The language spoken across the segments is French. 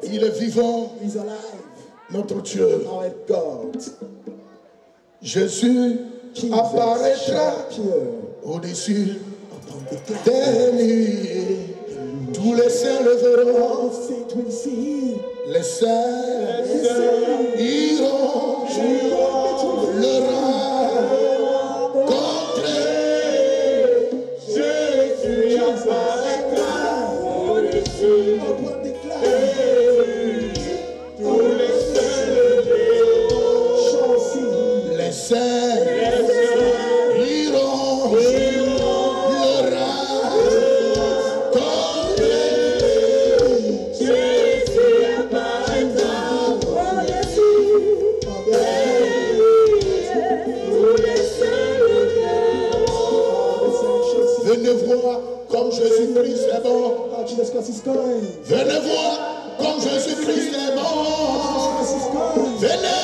Il est vivant, notre Dieu. Jésus apparaîtra au-dessus des nuées. Tous les saints le verront. Les saints iront le rencontrer. Jésus apparaîtra au-dessus. Les saints iront le rencontrer. Jésus apparaîtra au-dessus. Venez voir comme Jésus-Christ est bon. Venez voir comme Jésus-Christ est bon. Venez,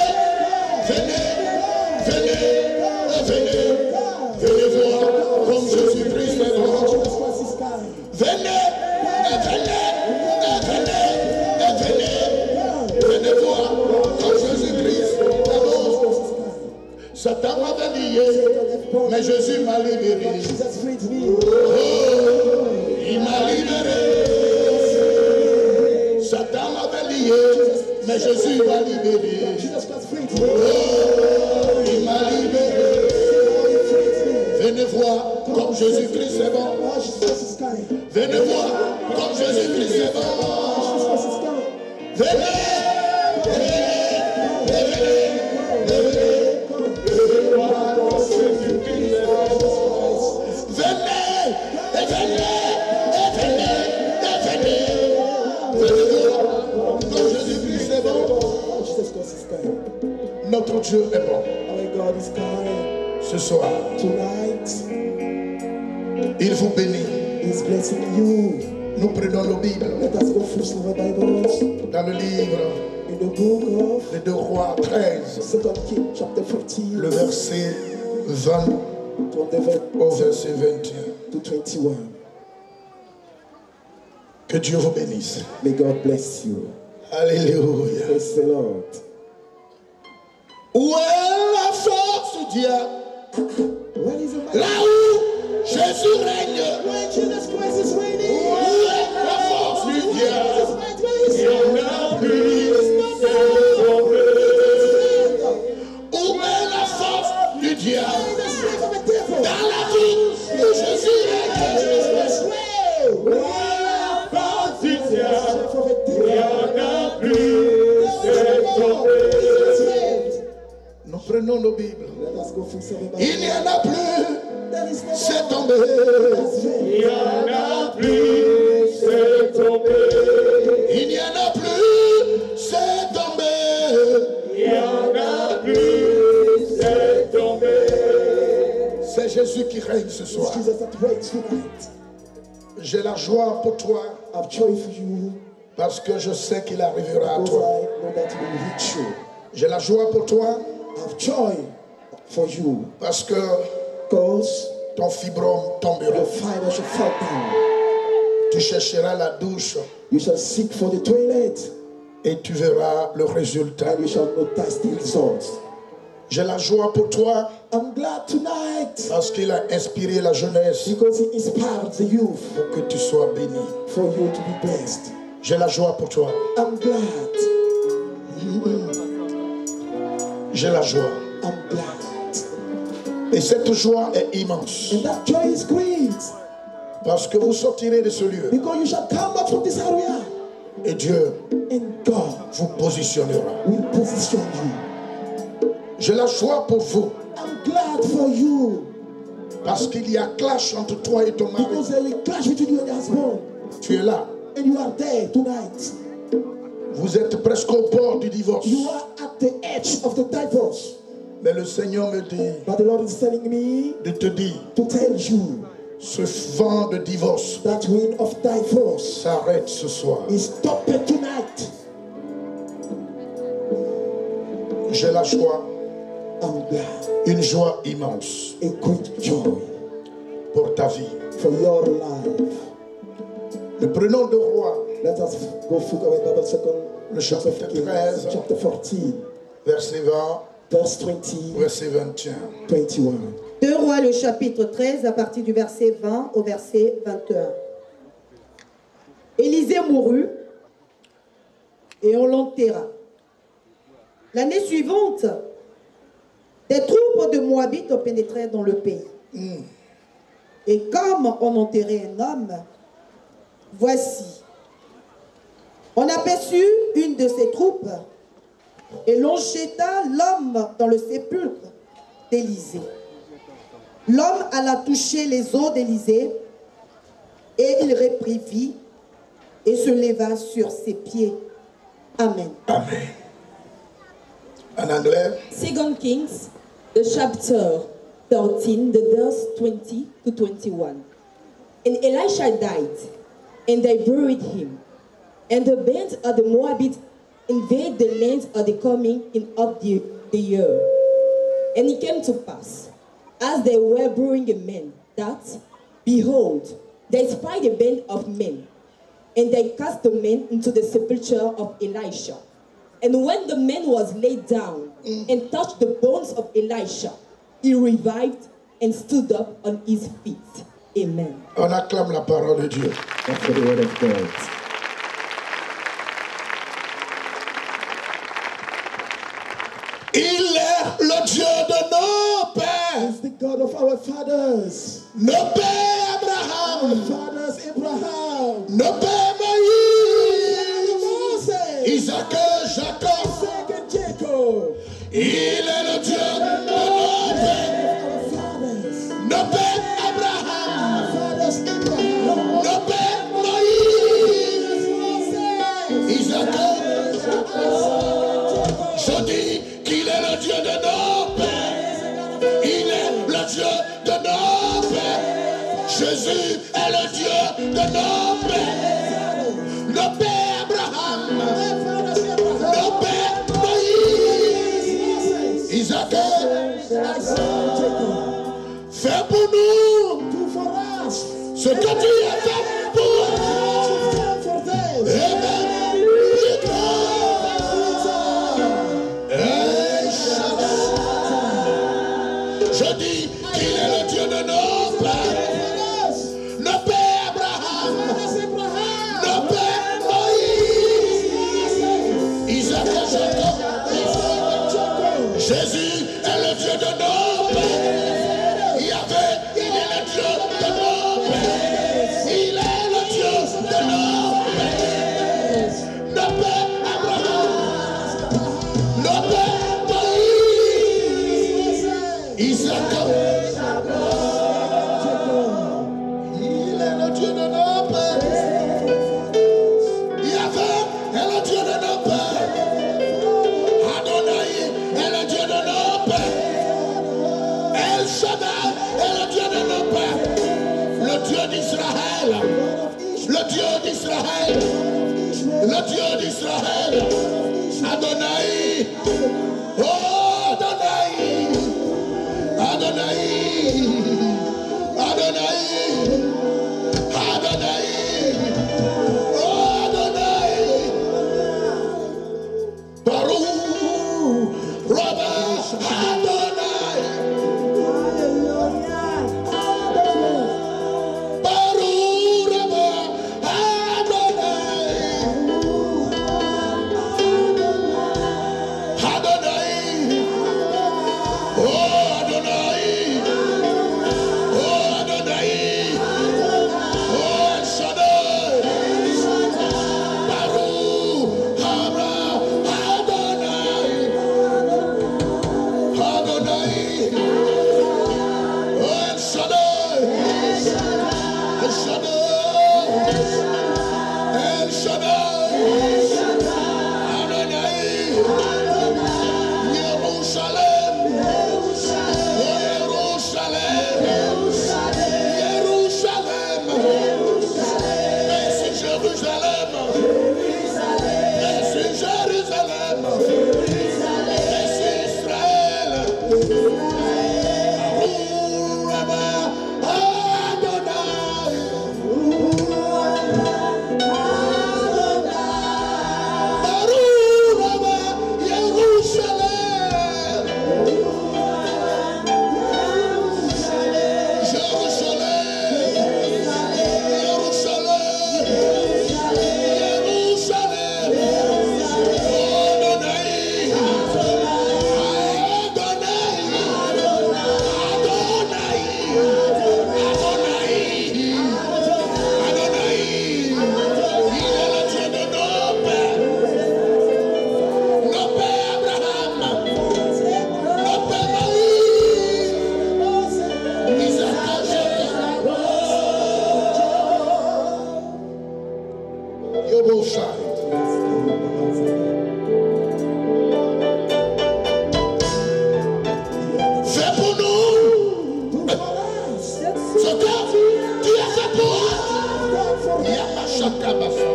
venez, venez, venez, venez voir comme Jésus-Christ est bon. Venez, venez, venez, venez, venez voir comme Jésus-Christ est bon. Satan m'avait lié, mais Jésus m'a libéré. Oh, il m'a libéré. Satan m'avait lié, mais Jésus m'a libéré. Oh, il m'a libéré. Venez voir comme Jésus-Christ est bon. Venez voir comme Jésus-Christ est bon. Venez, venez, venez, venez, venez voir comme Jésus-Christ est bon. Venez, et venez, et venez, et venez. Venez voir comme Jésus-Christ est bon. Notre Dieu est bon. Ce soir, Il vous bénit. He's blessing you. Nous prenons nos Bibles. Let us go through some Bibles. Dans le livre In the book of de 2 Rois 13, 2 Kings, chapter 14, le verset 20 au verset 21. to 21. Que Dieu vous bénisse. May God bless you. Alléluia. Praise the Lord. Où est la force du diable? Where is the Là où Jésus règne. When Jesus Christ is reigning, Où est la force du diable? Il y en a plus. Où est la force du diable? Dans la vie où Jésus règne. Où est la force du diable? Il y en a plus. C'est tombé. Nous prenons nos Bibles. let us go through some Il n'y en a plus. There is no C'est tombé. Il y en a plus. C'est tombé. Il n'y en a plus. C'est tombé. Il y en a plus. C'est tombé. C'est Jésus qui règne ce soir. Jesus that reigns tonight. J'ai la joie pour toi I've joy for you parce que je sais qu'il arrivera à because toi. I know that he will reach you. J'ai la joie pour toi I've joy for you parce que because ton fibrome tombera. your fire shall fall down. Tu chercheras la douche You shall seek for the toilet et tu verras le résultat. and you shall notice the results. J'ai la joie pour toi I'm glad tonight parce qu'il a inspiré la jeunesse because he inspired the youth pour que tu sois béni. for you to be blessed. J'ai la joie pour toi. I'm glad. J'ai la joie. I'm glad. Et cette joie est immense And that joy is great parce que vous sortirez de ce lieu because you shall come out from this area et Dieu and God vous positionnera. will position you. J'ai la joie pour vous I'm glad for you parce qu'il y a clash entre toi et ton mari. because there is a clash between you and your husband Tu es là. and you are there tonight. Vous êtes presque au bord du divorce. You are at the edge of the divorce. Mais le Seigneur me dit But the Lord is telling me de te dire, to tell you ce vent de divorce that wind of divorce s'arrête ce soir. is stopped tonight. J'ai la joie, I'm glad. une joie immense A great joy pour ta vie. for your life. Nous prenons de Rois, Let us go through our Bible second le chapitre 13, chapter 14, verset 20, verse 20, verset 21. 21. 2 Rois, le chapitre 13, à partir du verset 20 au verset 21. Élisée mourut et on l'enterra. L'année suivante, des troupes de Moabites pénétrèrent dans le pays. Et comme on enterrait un homme, voici, on aperçut une de ces troupes et l'on jeta l'homme dans le sépulcre d'Élisée. L'homme alla toucher les os d'Élisée et il reprit vie et se leva sur ses pieds. Amen. Amen. En anglais, 2 Kings, the chapter 13, the verse 20 to 21. And Elisha died, and they buried him. And the band of the Moabites invaded the land of the coming in of the year. And it came to pass, as they were burying a man, that, behold, they spied a band of men, and they cast the man into the sepulchre of Elisha. And when the man was laid down and touched the bones of Elisha, he revived and stood up on his feet. Amen. on acclame la parole de Dieu. That's the word of God. Il est le Dieu de nos pères. He's the God of our fathers. Nos pères Abraham, Our fathers, Abraham, nos pères Moïse, Moses, Isaac, Jacob. Isaac, and Jacob. Il est le Dieu de nos pères. Our fathers, Nos pères Abraham, our fathers, Abraham, nos pères Moïse, Moses, Isaac. Je dis qu'il est le Dieu de nos pères. Il est le Dieu de nos pères. Jésus est le Dieu de nos pères. Nos pères Abraham, nos pères Moïse, Isaac. Fais pour nous ce que tu as fait pour eux. Je dis qu'il est le Dieu de nos pères, nos pères Abraham, nos pères Moïse, Isaac et Jacob. Jésus est le Dieu de nos pères. Yahvé, il est le Dieu de nos pères. Il est le Dieu de nos pères. Nos pères Abraham, nos pères Moïse, Isaac. Il est le Dieu de nos pères. Yahvé est le Dieu de nos pères. Adonai est le Dieu de nos pères. El Shaddai est le Dieu de nos pères. Le Dieu d'Israël. Le Dieu d'Israël. Le Dieu d'Israël. Adonai. Oh, Adonai. Adonai. Adonai. Adonai. Oh, Adonai. Baruch. Rabba. Adonai. Baruch. Rabba. Adonai. Adonai. Oh, Adonai. Oh, Adonai. Oh, El Shaddai. Baruch. Rabba. Adonai. Adonai. Oh, El Shaddai. El Shaddai. El Shaddai. Adonai. Jérusalem. Jérusalem. Merci Jérusalem. Merci Jérusalem. Merci Israël. Baruch Rabba Adonai. Baruch Rabba Jérusalem. Fais pour nous ce que tu as fait pour nous. Yamashakabasa.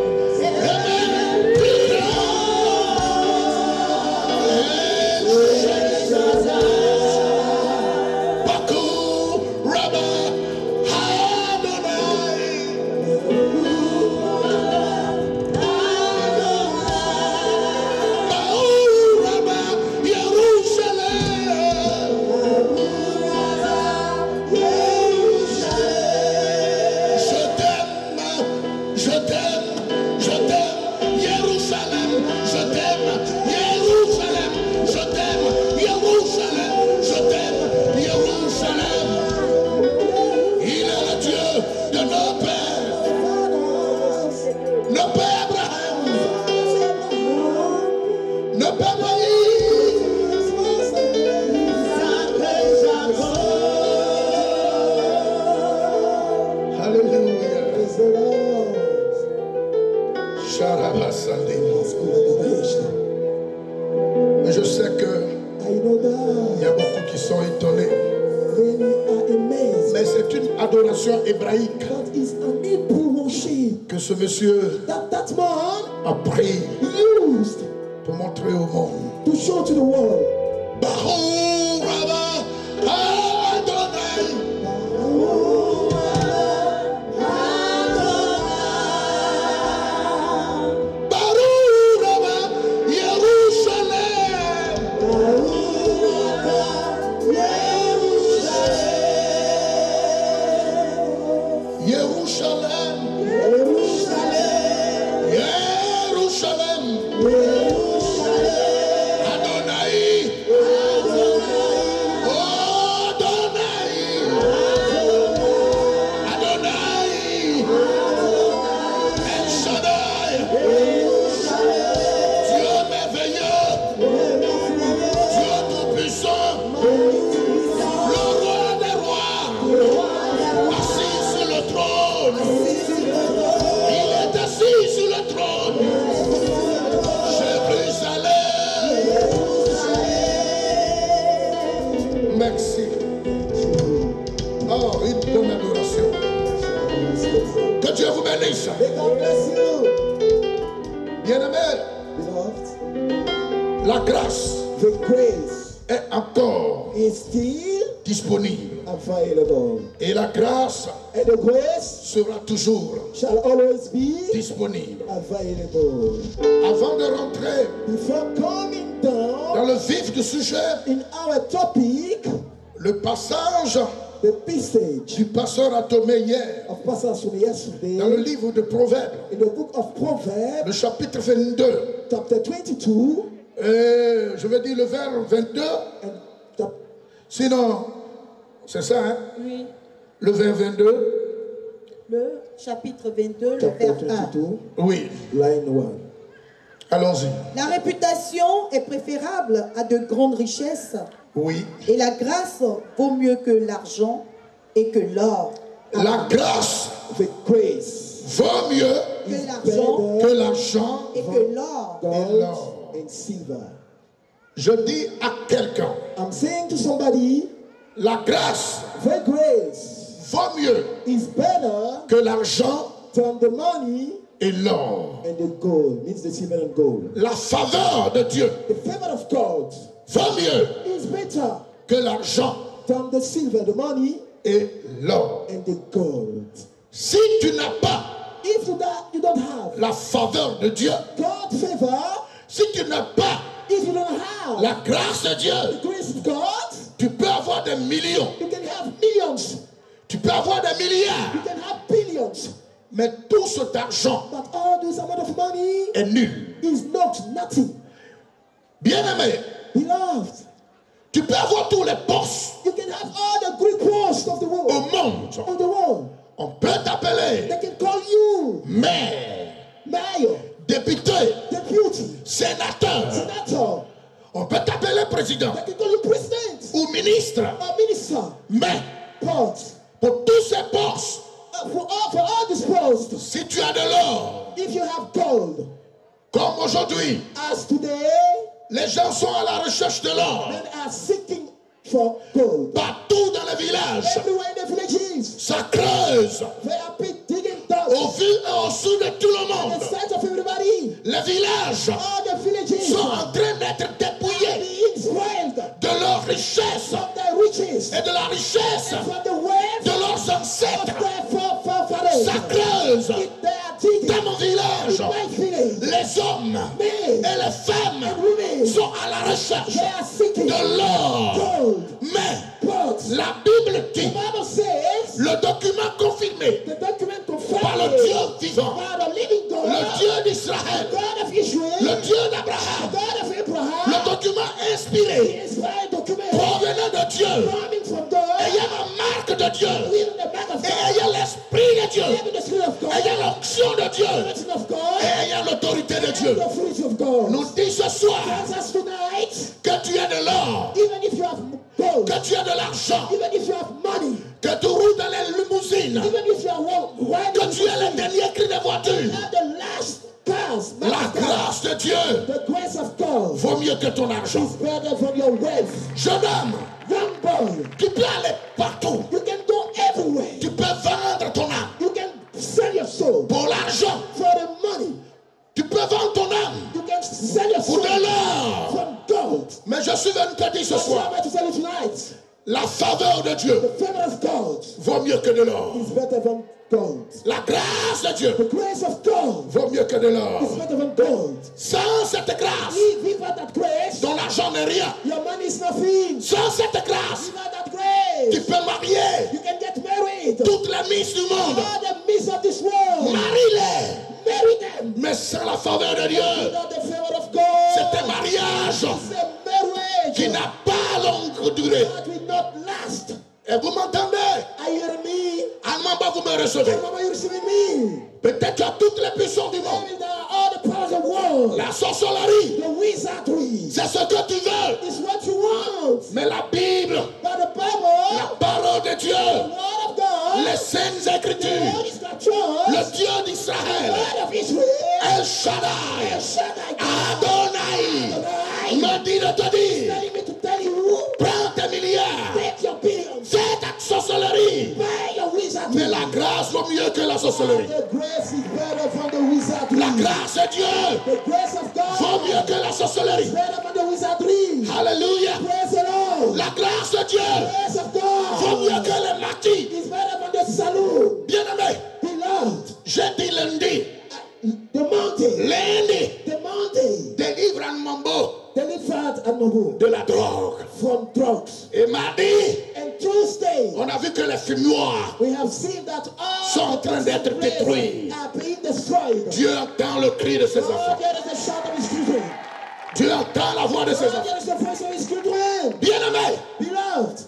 Baruch Rabba Adonai. Baruch Rabba Jérusalem. Je t'aime, Jérusalem, je t'aime, Jérusalem, je t'aime, Jérusalem, je t'aime, Jérusalem. Il est le Dieu de nos pères Abraham, nos pères Moïse, Alléluia. Mais je sais que il y a beaucoup qui sont étonnés. Mais c'est une d'adoration hébraïque That is an Hebrew worship. que ce monsieur That man a pris used pour montrer au monde. to show to the world. Bahou Rabba Adonai. Bahou Rabba Yerushalem. Yerushalem. Yerushalem. Adonai. Adonai. El Shaddai. Dieu merveilleux. Dieu tout-puissant. Le roi des rois. Assis sur le trône. Il est assis sur le trône. Jérusalem. Merci. Oh, une bonne adoration. Que Dieu vous bénisse. May God bless you. Bien-aimé, Beloved, la grâce the grace est encore is still disponible. available. Et la grâce And the grace sera toujours shall always be disponible. available. Avant de rentrer Before coming down dans le vif du sujet, in our topic, le passage the passage du pasteur a tombé hier of Pastor from yesterday dans le livre de Proverbes, in the book of Proverbs, le chapitre 22, chapter 22, je vais dire le vers 22, and chap- sinon, c'est ça, hein? Oui. Le vers 22, Le chapitre 22, le chapter vers 1. 22, oui, line 1. allons-y, La réputation est préférable à de grandes richesses oui, et la grâce vaut mieux que l'argent et que l'or. la grâce The grace vaut mieux Que is l'argent que better l'argent. et que l'or. gold l'or. and silver. Je dis à quelqu'un, I'm saying to somebody, la grâce the grace vaut mieux is better que l'argent than the money et l'or. and the gold, means the silver and gold. La faveur de Dieu The favor of God vaut mieux is better que l'argent than the silver, the money, et l'or. and the gold. Si tu n'as pas If you don't have la faveur de Dieu, God's favor, si tu n'as pas if you don't have la grâce de Dieu, the grace of God, tu peux avoir des millions, you can have millions, tu peux avoir des milliards, you can have billions, mais tout cet argent but all this amount of money est nul. is not nothing. Bien-aimé, Beloved, tu peux avoir tous les postes you can have all the great posts of the au world, monde. of the world. On peut t'appeler They can call you maire, mayor, député, deputy, sénateur. senator. On peut t'appeler président They can call you president ou ministre. or minister, Mais but pour tous ces postes, for all these posts, si tu as de l'or, if you have gold, comme aujourd'hui, as today, les gens sont à la recherche de l'or. men are seeking for gold. Partout dans les villages, Everywhere in the villages, ça creuse they are digging down. au vu et au sous de tout le The monde. sight of everybody, Les villages all the villages sont en train d'être dépouillés being spoiled de leur richesse from their riches et de la richesse and from the wealth de leurs of ancêtres. their forefathers. Ça creuse They are digging dans mon village. in my village. Les hommes et les femmes Women, sont à la recherche they are seeking de l'or. gold. Mais But la Bible the dit, Bible says, le document confirmé the document par le confirmed Dieu vivant, by the living God, le Dieu d'Israël, God of Israel, le Dieu d'Abraham, God of le Abraham, document inspiré, the inspired document provenant de Dieu, coming from God, ayant la marque de Dieu, with the back of et God, ayant l'esprit de Dieu, having the spirit of God, ayant l'onction de the Dieu, anointing of God, et ayant l'autorité de and Dieu. the authority of God. Nous dit ce soir Tells us tonight, que tu as de l'or, even if you have gold, que tu as de l'argent, even if you have money, que tu roules dans les limousines, even if you are riding, que tu as les derniers cris de voiture. you have the last cars, La grâce de Dieu the grace of God vaut mieux que ton argent. is better than your wealth. Jeune homme, Young boy, tu peux aller partout. you can go everywhere. Tu peux faveur de Dieu The favor of God vaut mieux que de l'or. is better than gold. La grâce de Dieu The grace of God vaut mieux que de l'or. is better than gold. Sans cette grâce, Without that grace, ton argent n'est rien. your money is nothing. Sans cette grâce, Without that tu grace, peux marier you can get married. toutes les misses du monde. All the myths of this world, Marie-les. marry them. Mais sans la faveur de Dieu, Without the favor of God, c'est un mariage it's a marriage qui n'a pas longue durée. that will not last. Et vous m'entendez? Are you hearing me? Almamba, vous me recevez. Mama, you receiving me? Peut-être tu as toutes les puissances du monde. Maybe there are all the powers of the world. La sorcellerie, The wizardry c'est ce que tu veux. is what you want. Mais la Bible, But the Bible, la parole de Dieu, the word of God, les saintes the écritures, Holy Scriptures, le Dieu the d'Israël, God of Israel, El Shaddai, Shaddai, Adonai, me dit de te dire, telling me to tell you, prends tes milliards, take your billions, fais ta sorcellerie. buy your wizardry. Mais la grâce vaut mieux que la sorcellerie. The grace is better than the wizardry. La grâce de Dieu The grace of vaut God mieux que la is sorcellerie. better than the wizardry. Alléluia. Praise the Lord. La grâce de Dieu The grace of vaut mieux God que les matis. is better than the saloon. Bien-aimé, Beloved, j'ai dit lundi, the mountain, lundi, the mountain délivre un mambo delivered Anobu de la drogue. from drugs. Et mardi, And Tuesday, on a vu que les fumoirs we have seen that sont en all train the d'être places détruits. are being destroyed. Dieu entend le cri de ses Oh, enfants. there is a shout of his children. Dieu entend la voix de ses Oh, enfants. there is the voice of his children. Bien-aimé, Beloved,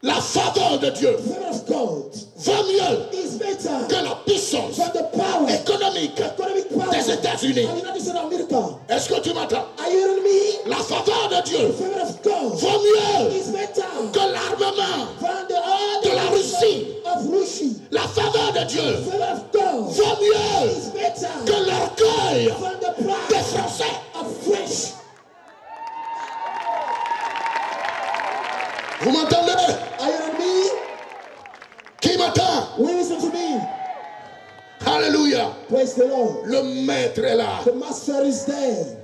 la faveur de Dieu the favor of God vaut mieux is better que la puissance than the power, économique economic power des États-Unis. of the United States of America. Est-ce que tu m'entends? Are you hearing me? La faveur de Dieu The favor of God vaut mieux is better que l'armement than the all de la Russie. of Russia. La faveur de Dieu The favor of God vaut mieux is better que l'orgueil than the des pride Français. of French. Vous m'entendez? Are you hearing me? Qui m'entend? Will you listen to me? Alléluia. Praise the Lord. Le maître est là. The master is there.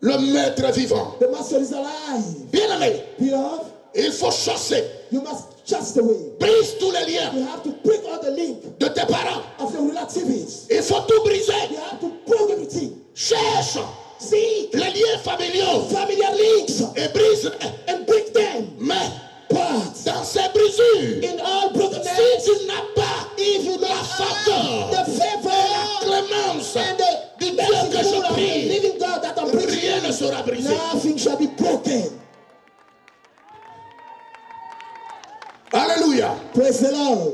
Le maître est vivant. The master is alive. Bien-aimé, Beloved, il faut chasser. you must just away. Brise tous les liens You have to break all the link de tes parents. of your relatives. Il faut tout briser. You have to break everything. Cherche See les liens familiaux familiar links et brise. and break them. Mais But dans ces brisures, in all brokenness, si tu n'as pas if you don't la faveur, have the favor clémence and du the Dieu que merciful je of the prie, living God that I'm rien preaching, ne sera brisé. nothing shall be broken. Alléluia. Praise the Lord.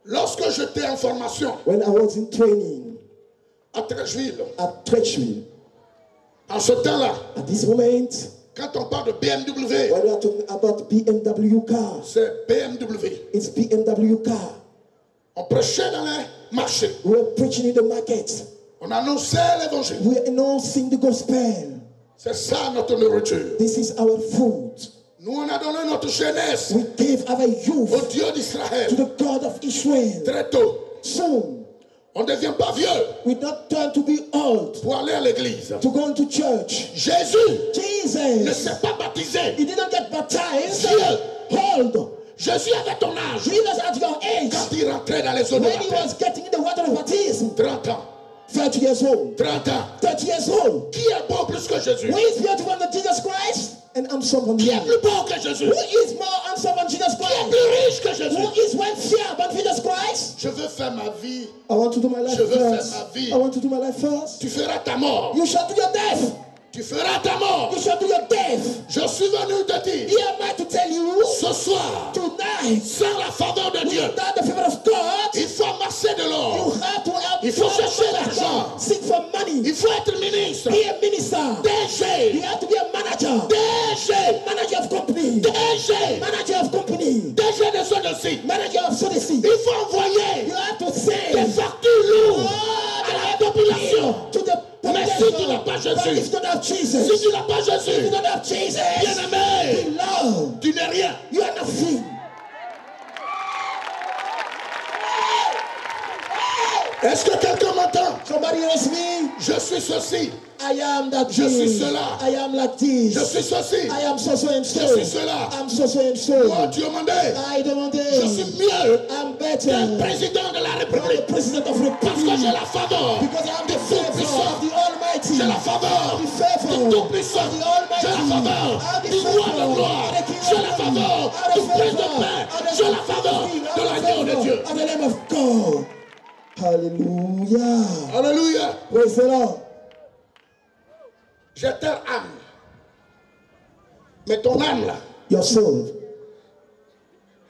Lorsque j'étais en formation When I was in training à Trècheville, at Trechville, en ce temps-là, at this moment, quand on parle de BMW, when we are talking about BMW cars, c'est BMW. it's BMW car. On prêchait dans les marchés. We were preaching in the market. On annonçait l'évangile. We are announcing the gospel. C'est ça notre nourriture. This is our food. Nous, on a donné notre jeunesse We gave our au youth Dieu to d'Israël the God of Israel. très tôt. Soon, On ne devient pas vieux we not turn to be old pour aller à l'église. to go into church. Jésus ne Jesus, s'est pas baptisé. he didn't get baptized. Dieu. Old. Jésus avait ton âge Jesus at your age, quand il rentrait dans les eaux de when he baptême. was getting in the water of baptism, 30 ans. 30 years old. 30 ans. 30 years old. Qui est beau plus que Jésus? Who is beautiful than Jesus Christ? And handsome than Qui est him. plus beau que Jésus? Who is more handsome than Jesus Qui est Christ? plus riche que Who Jésus? is wealthier than Jesus Christ? Je veux faire ma vie. I want to do my life Je veux faire first. ma vie. I want to do my life first. Tu feras ta mort. You shall do your death. Tu feras ta mort. You shall do your death. Je suis venu te dire Here am I to tell you ce soir, tonight, sans la faveur de Dieu, without the favor of God, il faut amasser de you l'or. have to help Il faut God, chercher God, l'argent. seek for money. Il faut être ministre. Be a minister. You DG. have to be a manager. DG. Manager of company. DG. Manager of company. DG de ce dossier. Manager of Sodacy. Il faut envoyer You have to des say factures lourdes à la population. to the Mais si tu n'as pas But Jésus, if you don't have si Jesus, tu n'as pas if you Jésus, don't have Jesus, bien-aimé, beloved, tu n'es rien. you are nothing. Est-ce que quelqu'un m'entend? Somebody hears me? Je suis ceci. I am that Je suis this. cela. I am like this. Je suis ceci. I am so and so. Je suis cela. I'm so and so. Moi, Dieu m'a dit, I demanded. je suis mieux I'm qu'un better. président de la I'm the République. president of Parce que Republic. j'ai la faveur Because I'm the du favor Tout-Puissant. of the Almighty. J'ai la faveur The favor du Tout-Puissant. of the Almighty. J'ai la faveur I'm the du favor Roi de gloire. of the King J'ai of la Glory. faveur I'm the du Prince de favor paix. of the J'ai la King faveur of Kings. de I'm the l'agneau de favor Dieu. of the Lamb of God. Hallelujah. Alléluia. Praise the Lord. J'ai telle âme. Mais ton âme là, Your soul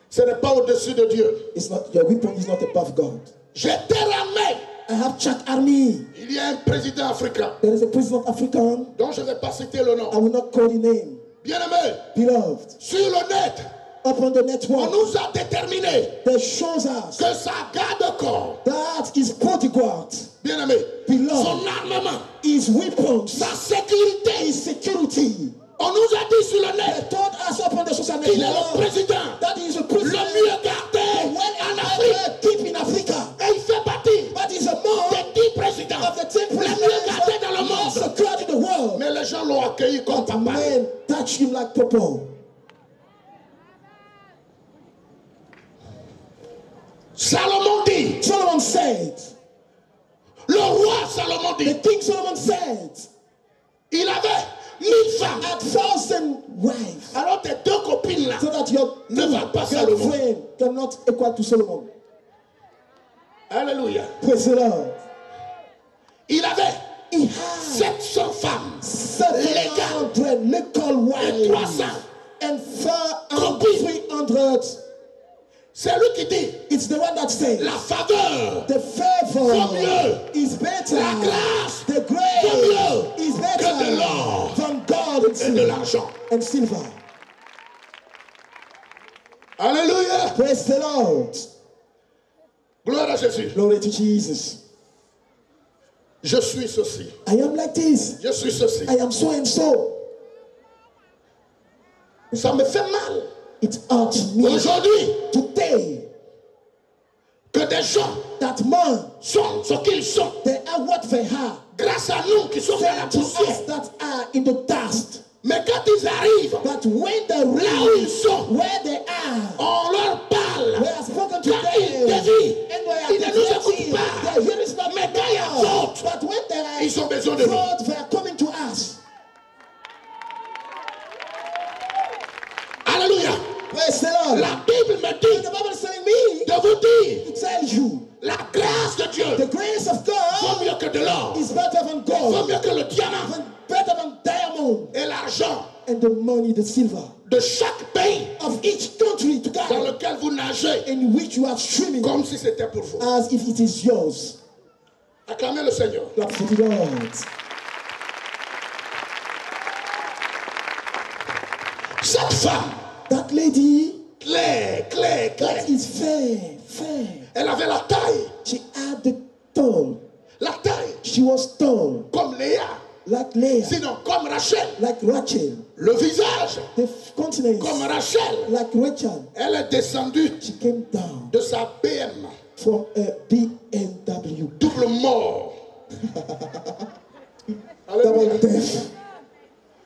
ce n'est pas au-dessus de Dieu. is not, your weapon is not above God. J'ai telle armée. I have Czech army. Il y a un président africain There is a president African. dont je ne vais pas citer le I nom. will not call the name. Bien-aimé, Beloved, sur le net, upon the on network, nous a déterminé that shows us que sa garde-corps, that his bodyguard, bien-aimé, Beloved, son armement, his weapons, sa sécurité, his security. on nous a dit sur le They net told us upon the social qu'il est le network président that he is a le president mieux gardé en Afrique. keep in Africa. Et il fait partie But he's a man des 10 présidents of the 10 les presidents mieux gardés dans le most monde. secured in the world. Mais les gens l'ont accueilli comme papa. Men touch him like Papa. Salomon dit, Solomon said, le roi Salomon the dit, King Solomon said, il avait 1000 femmes. 1,000 wives. Alors tes deux copines là So that your ne valent pas Salomon. girlfriend cannot equal to Solomon. Alléluia. Praise the Lord. Il avait He had 700 femmes 700 legal et wives 300. and Copines. 300. C'est lui qui dit, It's the one that says la faveur the favor Vaut mieux. is better. La grâce The vaut grace mieux is better que de l'or than gold and et de silver. l'argent. And silver. Alléluia. Praise the Lord. Gloire à Jésus. Glory to Jesus. Je suis ceci. I am like this. Je suis ceci. I am so and so. Ça me fait mal It hurts me aujourd'hui today que des gens that man, sont ce qu'ils sont they are what they are. grâce à nous qui sommes dans la Sent to poussière. us that are in the dust. Mais quand ils arrivent But when they là où ils reach sont, where they are, on leur parle. we have spoken to Quand ils them. dévient, And they are ils ne nous écoutent deflecting. pas. Their hearing is not Mais quand il y a loud. faute, But when there are ils ont besoin de nous. fault, they are coming to us. Alléluia. Praise the Lord. La Bible me And dit the Bible is telling me de vous dire to tell you la grâce de Dieu the grace of vaut God mieux que de l'or, is better than vaut gold, mieux que le diamant better than diamond, et l'argent and the money, the silver de chaque pays of each country dans together lequel vous nagez in which you are swimming comme si c'était pour vous. as if it is yours. Acclamez le Seigneur. Clap for the Lord. Cette femme, That lady, claire, that is fair. elle avait la taille, She had the tall. la taille She was tall, comme Léa, like Leah, sinon comme Rachel. like Rachel. Le visage The continent, comme Rachel. like Rachel. Elle est descendue She came down de sa BM, from a BMW. double mort. Double Alléluia. death.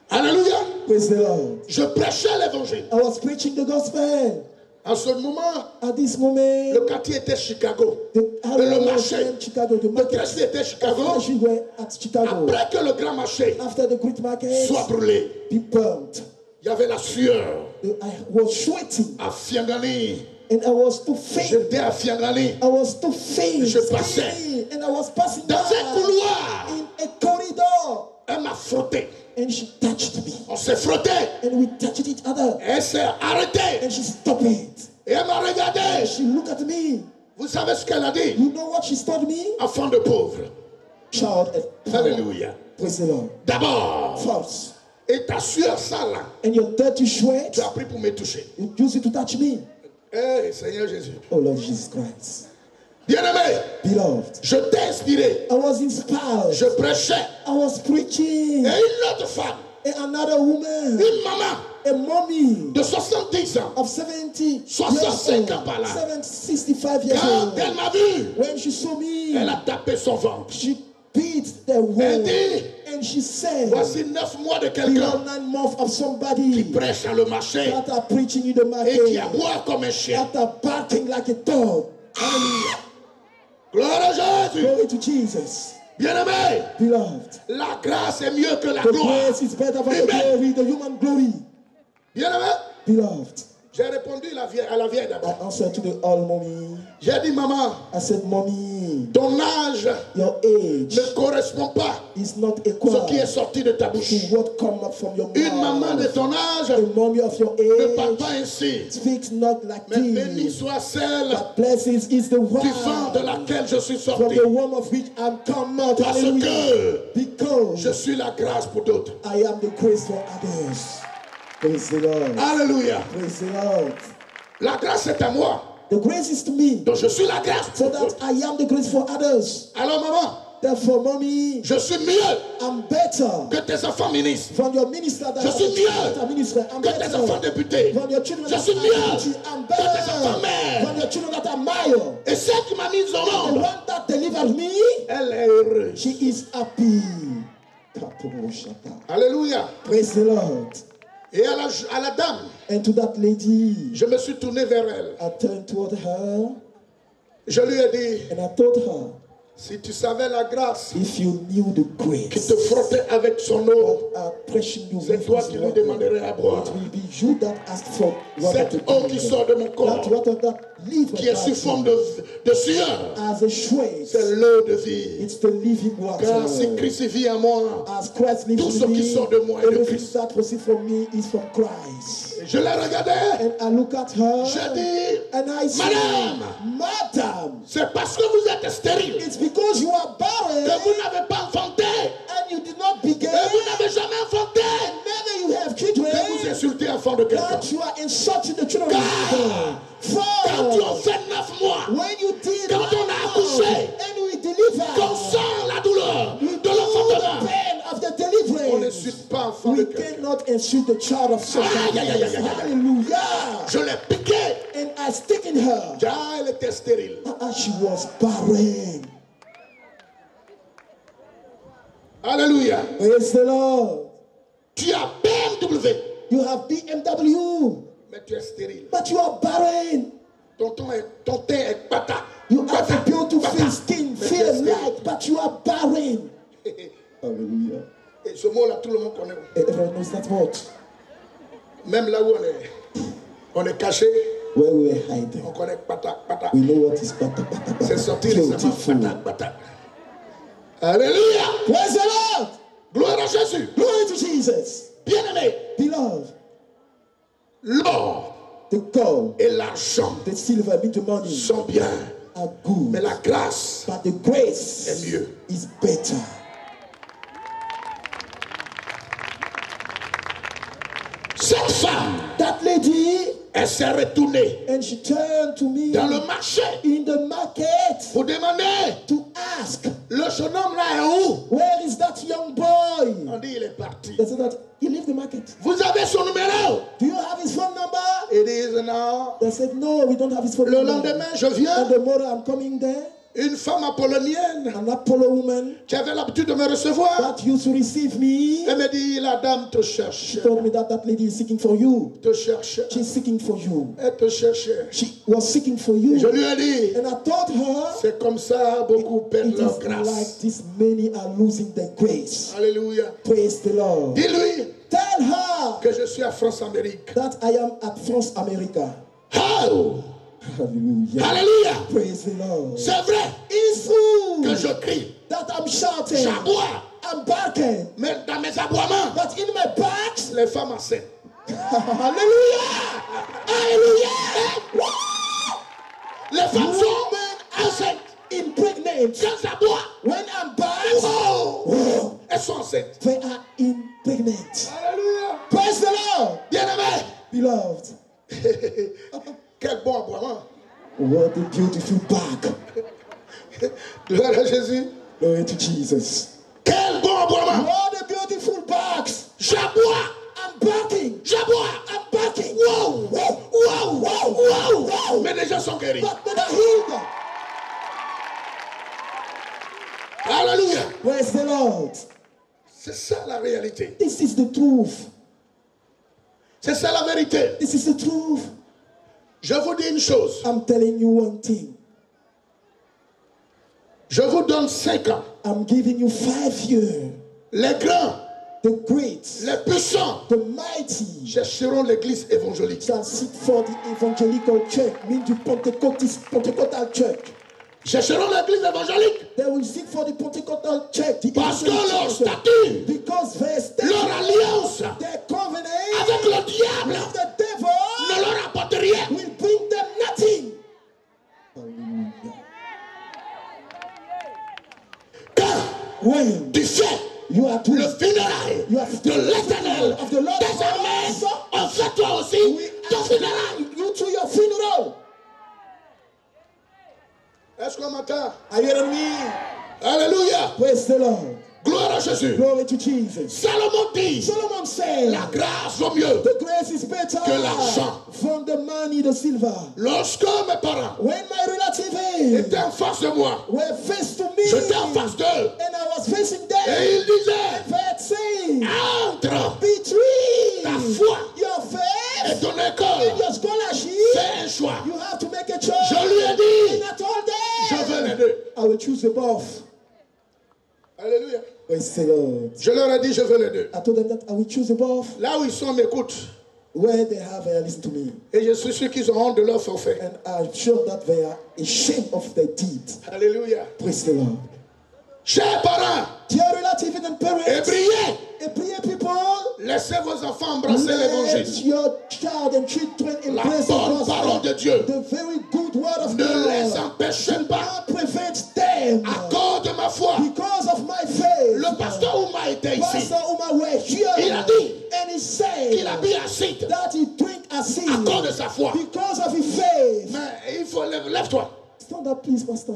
Alléluia. Praise the Lord. Je prêchais l'évangile. I was preaching the gospel. En ce moment, At this moment, le quartier était Chicago. the le marché. Chicago, the Le market, quartier était Chicago. as we were at Chicago. Après que le grand marché After the great market, soit brûlé, be burnt. il y avait la sueur I was sweating à Fiangani. and I was too faint. J'étais à Fiangani. I was too faint. Je passais. And I was passing Dans un by couloir, in a corridor. elle m'a frotté. And she touched me. On s'est frotté. And we touched each other. Elle s'est arrêtée. And she stopped it. Et elle m'a regardé. She looked at me. Vous savez ce qu'elle a dit? You know what she told me? Enfant de pauvre. Child of power. Alléluia. Praise the Lord. D'abord, False. et ta sueur sale, And your dirty sweat, tu as pris pour me toucher. you use it to touch me. Eh, Seigneur Jésus. Oh Lord Jesus Christ. Bien-aimé, Beloved, je t'ai inspiré. I was inspired. Je prêchais. I was preaching. Et une autre femme, And another woman, une maman, a mommy de 70 ans, of 70 65 ans par là. 65 years Quand old. elle m'a vu, When she saw me, elle a tapé son ventre. she beat the Elle wall. dit, And she said, voici 9 mois de quelqu'un beyond 9 months of qui somebody prêche dans le marché that are preaching in the et qui market, aboie comme un chien. that are barking like a dog. Hallelujah. Gloire à Jésus. Glory to Jesus. Bien-aimé, Beloved, la grâce est mieux que la the gloire. grace is better than the Amen. glory, the human glory. Bien-aimé, Beloved, j'ai répondu à la vieille I d'abord. answered to the old mommy. J'ai dit, maman, I said, mommy, ton âge your age ne correspond pas is not à equal ce qui est sorti de ta bouche. to what come up from your Une maman de mouth. ton âge A mommy of your ne parle age pas ainsi. speaks not like Mais béni this. soit celle But blessings is the du vent de one laquelle je suis from sorti. the womb of which I'm come out. Parce Hallelujah. que Because je suis la grâce pour d'autres. I am the grace for others. Praise the Lord. Alléluia. Praise the Lord. La grâce est à moi. The grace is to me, Donc je suis la grâce so pour that d'autres. I am the grace for others. Alors maman, Therefore, mommy, je suis mieux I'm better que tes enfants ministres. from your minister that Je suis mieux that are minister. I'm que tes enfants better députés. from your children Je that suis are mieux deputy. I'm que tes enfants better mères. from your children that are male. Et celle qui m'a mise au The monde, one that delivered me, elle est heureuse. she is happy. Alléluia. Praise the Lord. Et à la dame, And to that lady, je me suis tourné vers elle. I turned toward her Je lui ai dit, and I told her, si tu savais la grâce if you knew the qui grace te frottait avec son eau, that are pressing you c'est with toi his qui lui water, demanderais à boire. it will be you that ask for water to Cette eau qui drink. sort de mon That corps, water that leaves qui est sous forme de sueur, as a sweat, c'est l'eau de vie. it's the living water. Car si Christ vit en moi, As Christ lives tout ce in qui me, sort de moi est de everything Christ. that proceeds from me is from Christ. Je la regardais, And I look at her je dis, and I say, Madam, c'est parce que vous êtes stérile it's because you are barren que vous n'avez pas enfanté, and you did not begin, et vous n'avez jamais enfanté, never you have children, que vous insultez l'enfant de quelqu'un. that you are insulting the children of Car people. quand tu For as fait 9 mois, when you did quand on a accouché, and we deliver, qu'on sent la douleur we de do the l'enfantement, pain of the on deliverance. n'insulte pas l'enfant de We quelqu'un. cannot insult the child of somebody Aïe, aïe, aïe, else. aïe, aïe, aïe. Hallelujah. Je l'ai piqué, And I stick in her. car elle était stérile. And she was barren. Alléluia. Praise the Lord. Tu as BMW, You have BMW, mais tu es stérile. but you are barren. Ton teint est patate. You have a beautiful Patate. skin, Mais tu es feel stérile. like, but you are barren. Hallelujah. Et ce mot-là, tout le monde connaît. Everyone knows that word. Même là où on est caché, Where we were hiding. on connaît patate, patate. We know what is bata, bata, bata. C'est sorti récemment, Beautiful. patate, patate. Alléluia. Praise the Lord. Gloire à Jésus. Glory to Jesus. Bien-aimé, Beloved, l'or the gold, et l'argent the silver, the money sont bien, are good. mais la grâce But the grace est mieux. is better. Cette femme, That lady, elle s'est retournée and she turned to me dans le marché in the market pour demander, to ask, le jeune homme là est où? where is that young boy? On dit il est parti. They said that he left the market. Vous avez son numéro? Do you have his phone number? Ils disent non. They said, no, we don't have his phone Le number. lendemain, je And viens, the morning I'm coming there, une femme apollonienne an Apollo woman qui avait l'habitude de me recevoir, that used to receive me, elle me dit, la dame te cherche, she told me that that lady is seeking for you. te cherche, She's seeking for you. elle te cherche. She was seeking for you. Je lui ai dit, And I told her, c'est comme ça, beaucoup perdent it leur is grâce. like this many are losing their grace. Alléluia. Praise the Lord. Dis-lui Tell her que je suis à France-Amérique. that I am at France America. Oh! Hallelujah. Alléluia. Praise the Lord. C'est vrai It's true que je crie, that I'm shouting, j'aboie, I'm barking, mais dans mes aboiements, but in my backs, les femmes enceintes. hallelujah, hallelujah, Les femmes sont enceintes. impregnate. Quand j'aboie, When I'm back, oh, elles sont enceintes. they are impregnate. Alléluia. Praise the Lord, Bien-aimé, beloved. quel bon aboiement. What a beautiful back. Gloire à Jésus. Glory to Jesus. Quel bon aboiement. What a beautiful back. J'aboie, I'm barking. Je bois. I'm barking. Wow, wow, wow, wow, wow. Mais les gens sont guéris. But men are healed. Alléluia. Praise the Lord. C'est ça la réalité. This is the truth. C'est ça la vérité. This is the truth. Je vous dis une chose. I'm telling you one thing. Je vous donne 5 ans. I'm giving you 5 years. Les grands, The great, les puissants the mighty chercheront l'église évangélique. shall seek for the evangelical church, mean the Pentecostal church. Chercheront l'église évangélique. They will seek for the Pentecostal church, the Parce que evangelical leur church. statut, Because their statute, leur alliance their covenant avec le diable with the ne devil leur apporte rien. will bring them nothing. Car When tu fais you are le doing funérail You have de l'éternel, of the Lord des armées, on fait toi aussi we ton ask funérail. you to your funeral. Est-ce qu'on m'entend? Are you hearing me? Alléluia. Praise the Lord. Gloire à Jésus. Glory to Jesus. Salomon dit, Solomon said, la grâce vaut mieux. the grace is better que l'argent. from the money, the silver. Lorsque mes parents When my relatives étaient en face de moi, were face to me, j'étais en face d'eux, and I was facing them, et ils disaient, they had saying, entre between ta foi your et faith ton and école, your scholarship, fais un choix. you have to make a choice. Je lui ai dit, And I told je them, veux les deux. I will choose the both. Alléluia. Praise the Lord. Je leur ai dit, je veux les deux. I told them that I will choose the both. Là où ils sont, m'écoutent. Where they have, listen to me. Et je suis sûr qu'ils auront de leur forfait. And I'm sure that they are ashamed of their deed. Alléluia. Praise the Lord. Chers parents, Dear relatives and et parents, priez. and prayer people, Laissez vos enfants embrasser let l'évangile. your child and children La embrace the bonne parole de gospel. Dieu. The very good word of Ne les God. empêchez Do pas. not prevent them. À cause de ma foi, Because of my faith. le pasteur Ouma était ici. Pastor Uma were here. Il a dit and he said qu'il a bu acide that he drink acid à cause de sa foi. because of his faith. Mais il faut lève-toi. Stand up, please, Pastor.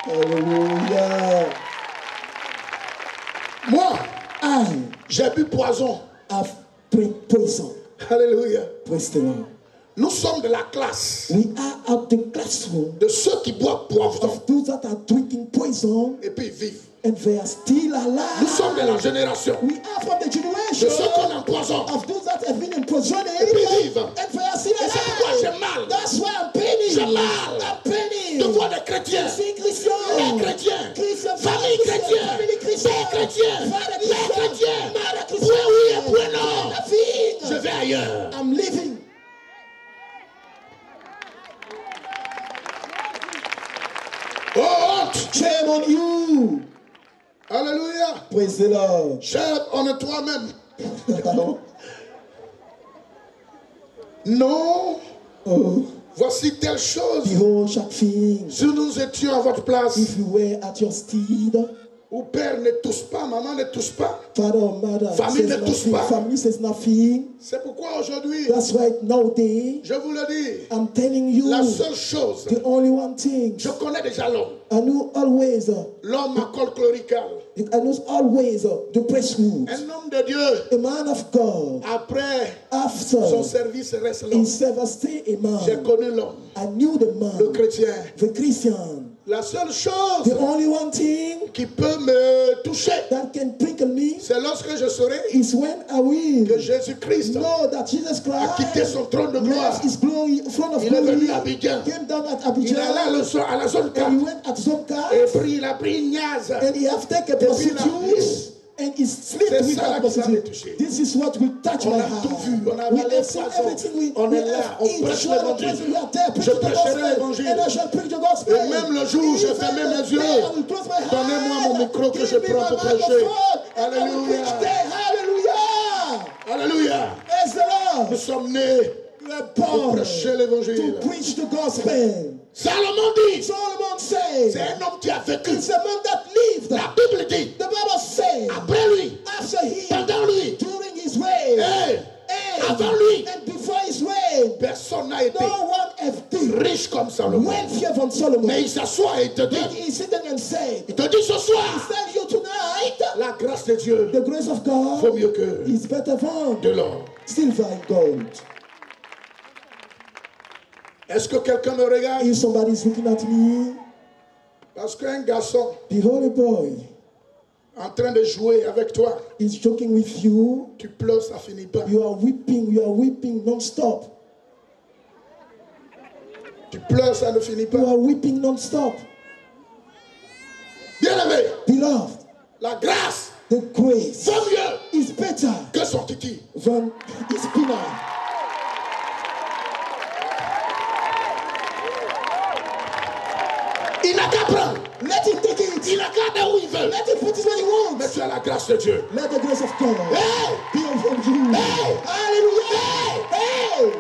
Hallelujah. Moi, I j'ai bu poison. have drink poison. Alléluia. Praise the Lord. Nous sommes de la classe We are at the classroom de ceux qui boivent poison of those that are drinking poison et puis vivent. and they are still alive. Nous sommes de la génération We are from the de generation ceux qu'on empoisonne. of those that have been imprisoned Et puis vivent. and they are still Et c'est pourquoi alive. j'ai mal That's why I'm paining. J'ai mal I'm paining. de voir des chrétiens, See Christian. les chrétiens, Christian, famille chrétienne, family Christian, père chrétien, father mère Christian, chrétien. mother Christian. Point oui et point non. Nothing. Je vais ailleurs. I'm leaving. Oh honte. Shame on you. Alléluia. Praise the Lord. Cher en toi-même. Non. Oh, Voici telle chose. behold, chaque thing. Si nous étions à votre place, If you were at your steed, où père ne touche pas, maman ne touche pas. father or mother Famille says ne touche nothing. pas. Family says nothing. C'est pourquoi aujourd'hui, That's why nowadays, je vous le dis, I'm telling you, la seule chose, the only one thing. je connais déjà l'homme. I know always, L'homme à col clérical. I know always the priesthood. Un homme de Dieu, A man of God, après after son service reste l'homme. he served stay a J'ai man. connu l'homme, I knew the le man, chrétien. the Christian. La seule chose The only one thing qui peut me toucher, that can prickle me c'est lorsque je saurai is when I will que Jésus-Christ know that Jesus a quitté Christ son trône de gloire. left his glory, front of Il est glory, venu à Abidjan. came down at Il Abidjan, est allé à la zone 4. and he went at Zomka, Et puis il a pris une niaise. and he have taken puis il a prostitutes, and he slept C'est with ça that qui ça m'a prostitute. touché. This is what will touch On my a heart. tout vu, on a We avalé have seen poison. everything. On est We là, have on eaten prêche all the l'évangile. presence. We are there, Je preaching the prêcherai gospel, l'évangile. and I shall preach the gospel. Et même le jour où je Even fermais the mes yeux, day I will close my donnez-moi eyes, mon micro que give je me prends my pour prêcher. microphone, and I will Alléluia. preach there. Hallelujah. Alléluia. Praise the Nous Lord. sommes nés You are pour born prêcher l'évangile. to preach the gospel. Salomon dit, Solomon c'est said, un homme qui a vécu. it's a man that lived. La Bible dit, The Bible said, après lui, after him, pendant lui, during his reign, et and avant lui, and before his reign, personne n'a été no one has been riche comme Salomon. wealthier than Solomon. Mais il s'assoit et il te But dit, he sitting and said, il te dit ce he soir, said you tonight, la La grâce de Dieu The grace of vaut God mieux que is better than de l'or. silver and gold. Est-ce que quelqu'un me regarde? If somebody is looking at me, Parce qu'un garçon behold a boy en train de jouer avec toi, is joking with you. tu pleures, ça finit pas. You are weeping non-stop. Tu pleures, ça ne finit You pas. are weeping non-stop. Bien-aimé, Beloved, la grâce the grace vaut mieux is better que son titi. than his spinner. Il n'a qu'à prendre. Let him take it. Il n'a qu'à aller où il veut. Let him put it where he wants. Mais tu as la grâce de Dieu. Let the grace of God Hey! be upon you. Hey! Hallelujah. Hey!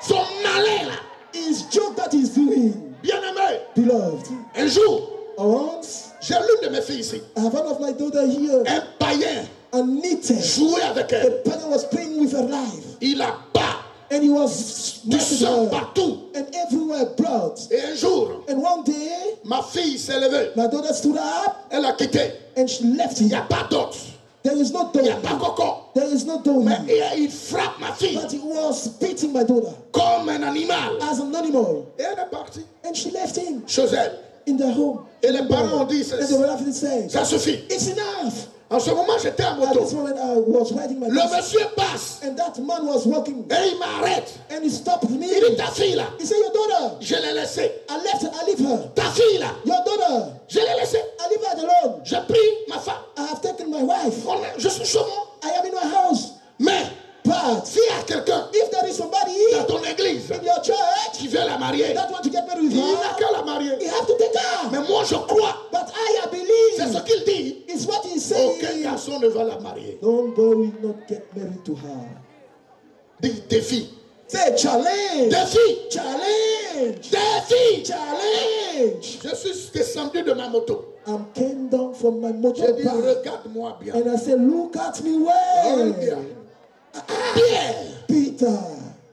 Son malin là. His joke that he's doing. Bien-aimé, Beloved, un jour, once j'ai l'une de mes filles ici. I have one of my daughter here Un païen and knitted. jouait avec The elle. pagan was playing with her life. Il a pas And he was du smacking sang her. partout. And everywhere blood. Et un jour, And one day, ma fille s'est levée. my daughter stood up Elle a quitté. and she left Il him. n'y a pas d'autre. There is no Il n'y door. a pas coco. There is no door. Mais il frappe ma fille But he was beating my daughter comme un animal. as an animal. Et elle est partie And she left him chez elle. in their home. Et les parents ont dit, And they were laughing and saying, ça suffit. it's enough. En ce moment, j'étais en At moto. this moment, I was riding my Le bicycle. monsieur passe And that man was walking. et il m'arrête. And he stopped me. Il dit, ta fille là, He said, your daughter. je l'ai laissée. I leave her. Ta fille là, Your daughter. je l'ai laissée. I leave her alone. J'ai pris ma femme. I have taken my wife. Je suis chez moi. I am in my house. Mais But s'il y a quelqu'un if there is somebody dans ton église in your church qui veut la marier, that want to get married with il n'a her, qu'à la marier. you have to take her. Mais moi, je crois. But I C'est ce believe qu'il dit. it's what he's Aucun saying. garçon ne va la marier. Don't boy will not get married to her. Dis défi. Say challenge. Défi. Challenge. Défi. Challenge. Je suis descendu de ma moto. I came down from my J'ai dit, motorbike regarde-moi bien. and I said, look at me Regarde bien. well. Pierre Peter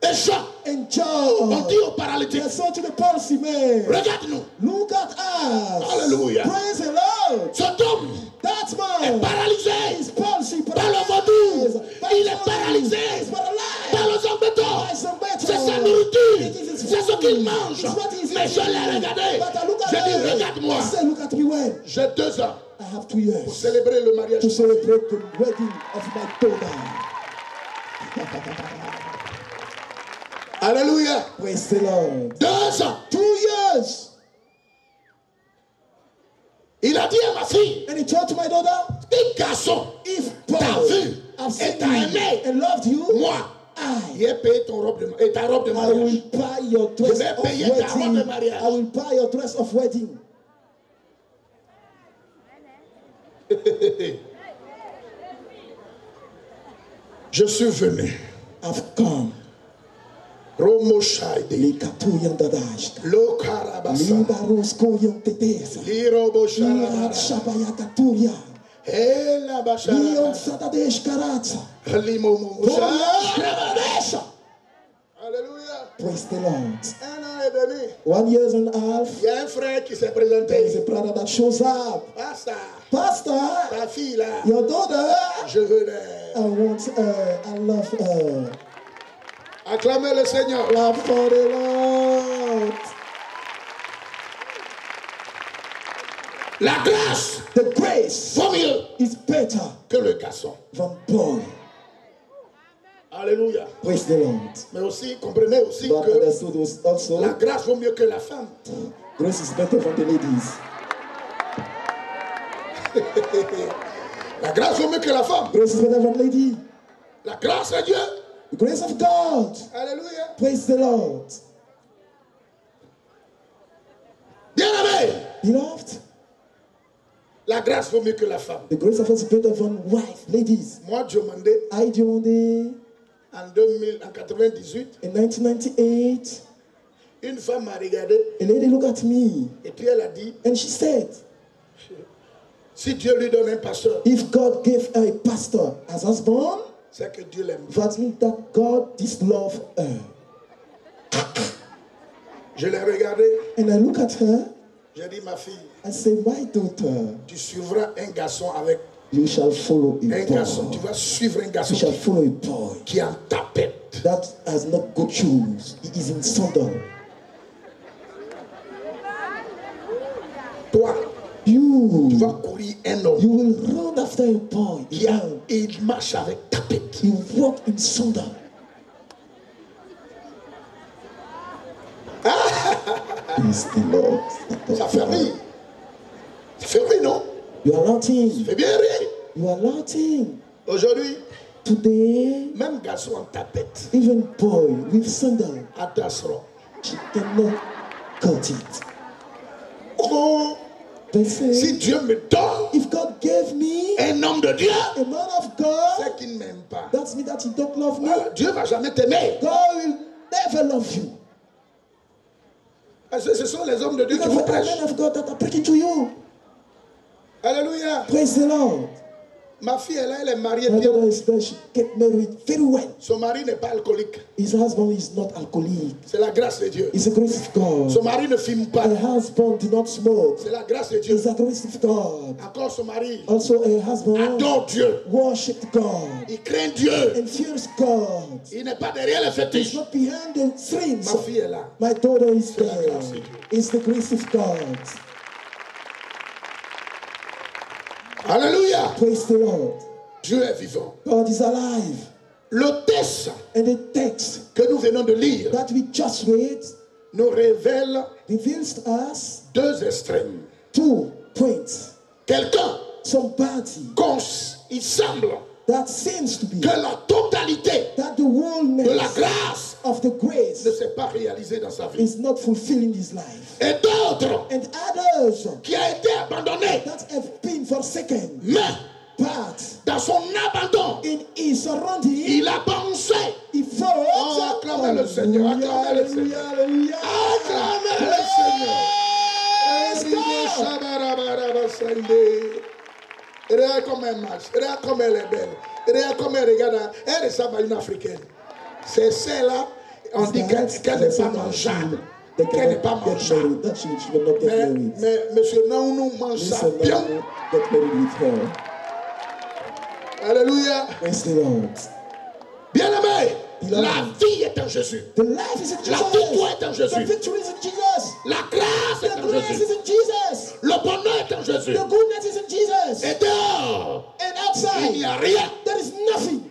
et Jean and ont John. dit aux paralytiques, They saw to the palsy man. regarde-nous. Look at us. Hallelujah. Praise the Lord. Cet homme That est man paralysé is palsy. par le vaudou. By Il est zombie. paralysé He's paralyzed. par les embêtants. By some metal. C'est sa nourriture. It is his C'est ce food. qu'il mange. It's what he's Mais je l'ai eating. regardé. But I look at J'ai dit, him. regarde-moi. I said, look at me well. J'ai 2 ans I have 2 pour years célébrer le mariage. to celebrate the wedding of my daughter. Alléluia. Praise the Lord. 2 ans. 2 years. Il a dit à ma fille, And he told to my daughter, un garçon if t'a Paul vu have et seen t'a you aimé, and loved you, moi, I j'ai payé ton robe de, et ta robe de will mariage. buy your dress vais of payer ta robe de wedding. mariage. I will buy your dress of wedding. Je suis venu. I've come. Romo Shaide. Likatuyan dadashka. Lo Karabasa. Libarusko yung tetesa. Lirobo Lirat Sharabara. shabaya katuya. Ela Liyon Basharabara. sadadesh karatsa. Limomo Shabadesha. Alléluia. Praise the Lord. 1 an et demi. 1 year and a half. Il y a un frère qui s'est There is a présenté. brother that shows up. Pasteur, Pastor, ta fille là, your daughter, je veux les... I want her. I love her. Acclamez le Seigneur. Clap for the Lord. La grâce The grace vaut mieux is better que le garçon. than boy. Alléluia. Praise the Lord. Mais aussi, comprenez aussi But que understood also, la grâce vaut mieux que la femme. grace is better than the ladies. La grâce vaut mieux que la femme. Grace is better than lady. La grâce de Dieu. The grace of God. Alléluia. Praise the Lord. Bien-aimé, Beloved, la grâce vaut mieux que la femme. the grace of God is better than wife, ladies. Moi, Dieu m'a dit, I demanded en 98, in 1998, une femme m'a regardé a lady looked at me et puis elle a dit, and she said, si Dieu lui donne un pasteur, if God gave her a pastor as husband, c'est que Dieu l'aime. that means that God dislove her. Je l'ai regardé, And I look at her, J'ai dit, ma fille, I say, my daughter, tu suivras un garçon avec you shall follow a un garçon. Tu boy. vas suivre un garçon You shall follow a boy qui est en tapette. that has not good shoes. He is in sandal. Toi, tu You vas courir un homme will run after a boy. qui a, et il marche avec tapette. You walk in sandal. Praise the Lord. Ça fait rire. Ça fait rire, non? You are Ça laughing. fait bien rire. You are laughing. Aujourd'hui, Today, même garçon en tapette, even boy with sandal, attention. she cannot cut it. Oh, They say, si Dieu me donne if God gave me un homme de Dieu, a man of God, c'est qu'il ne m'aime pas. that's me that he don't love me. Voilà, Dieu ne va jamais t'aimer. God will never love you. Parce que ce sont les hommes de Dieu qui Because vous for the prêchent. men of God that are preaching to you. Alléluia. Praise the Lord. Ma fille, elle est mariée My bien. daughter is there, she get married very well. Son mari n'est pas alcoolique. His husband is not alcoholic. C'est la grâce de Dieu. It's the grace of God. Son mari ne fume pas. Her husband did not smoke. C'est la grâce de Dieu. It's the grace of God. Encore son mari Also, her husband adore Dieu. worshipped God Il craint Dieu. and fears God. Il n'est pas derrière les He's fétiches. not behind the screens. Ma fille est là. My daughter is C'est la there. grâce de Dieu. It's the grace of God. Alléluia. Praise the Lord. Dieu est vivant. God is alive. Le texte And the text que nous venons de lire that we just read nous révèle reveals to us 2 extrêmes. 2 points. Quelqu'un, Somebody il semble that seems to be que la totalité that the de la wholeness grâce of the grace ne s'est pas réalisée dans sa vie. is not fulfilling his life. Et d'autres And others qui a été abandonné, that have been forsaken, mais but dans son abandon, in his surrounding, il a pensé. he fought. Oh, acclamez le Seigneur, acclamez le Seigneur. Hallelujah. Acclamez le Seigneur. Regarde comme elle marche, regarde comme elle est belle, regarde comme elle regarde. Elle ressemble à une africaine. C'est celle-là, on dit qu'elle n'est pas mangeable. Qu'elle n'est pas mangeable. That she will not get married. Mais monsieur Naounou mange ça Listen, bien. now, get married with her. Alléluia. Praise the Lord. Bien-aimé, Beloved. la vie est en Jésus. The life is in La Jesus. victoire est en The Jésus. victory is in Jesus. La grâce est The en grace Jésus. is in Jesus. Le bonheur est en Jésus. The goodness is in Jesus. Et dehors, And il n'y outside, a rien. there is nothing.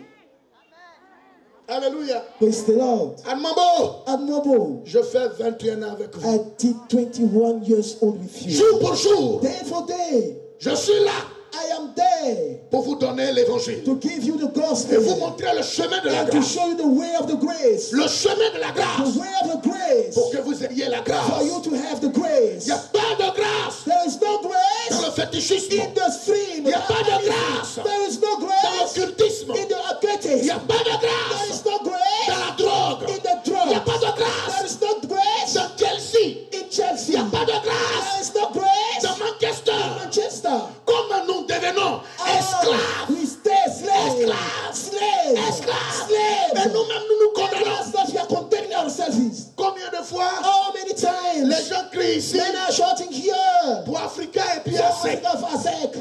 Alléluia. Praise the Lord. Admambo, Admirable. je fais 21 ans avec vous. I did 21 years old with you. Jour pour jour, Day for day, je suis là I am there pour vous donner l'évangile to give you the et gospel vous montrer le chemin de la and to grâce. show you the way of the grace. Le chemin de la The grâce way of the grace. pour que vous ayez la For grâce. you to have the Il grace. n'y a pas de grâce There is no dans grace le fétichisme. in the stream. Il n'y a pas de grâce There is no dans grace l'occultisme. in the Il n'y occultism. a pas de There grâce is no dans grace la drogue. in the Il n'y a pas drugs. de grâce There is no grace dans Chelsea. in Il Chelsea. n'y a pas de There grâce is no grace dans Manchester. in Manchester. Comme nous devenons esclaves. We stay slaves. Esclaves. Slaves. Esclaves. Slaves. Et nous-mêmes, nous nous And condamnons. that's what we are condemning ourselves. Combien de fois How many times les gens crient ici men are shouting here pour Africa et puis for à sec. of ASEC.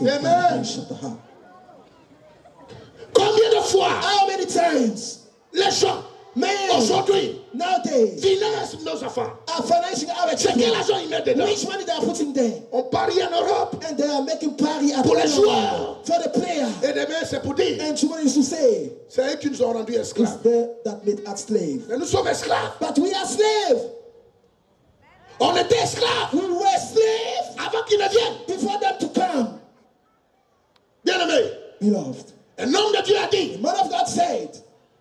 Amen. Shut the heart. Combien de fois How many times les gens men aujourd'hui nowadays financent nos enfants? are financing our C'est quel children? argent ils mettent dedans? Which money they are putting there? On parie en Europe And they are making party at Pour les home joueurs. for the player. et demain c'est pour dire And somebody used to say, c'est eux qui nous ont rendus it's esclaves. there that made us slave. Mais nous sommes esclaves. But we are slaves. On était esclaves We were slaves avant qu'ils ne viennent. before them to come. Bien-aimés, Beloved, un homme de Dieu a the dit, man of God said,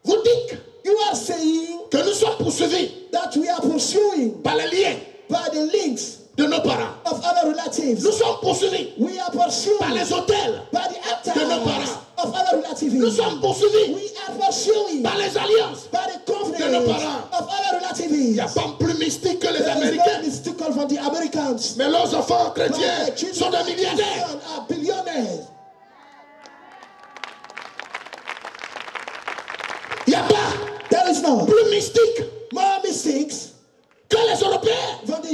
vous dites you are saying que nous sommes poursuivis that we are pursuing par les liens by the links de nos parents. of other relatives. Nous sommes poursuivis We are pursuing par les hôtels. by the de nos actors parents. of other relatives. Nous sommes poursuivis We are pursuing par les alliances. by the de nos confidence parents. of other relatives. Il n'y a pas plus mystique que les There is no Américains. mystical from the Americans. Mais leurs enfants chrétiens But the children sont des of milliardaires. Christians are billionaires. Il n'y a pas There is no plus mystique more mystics que les Européens. from the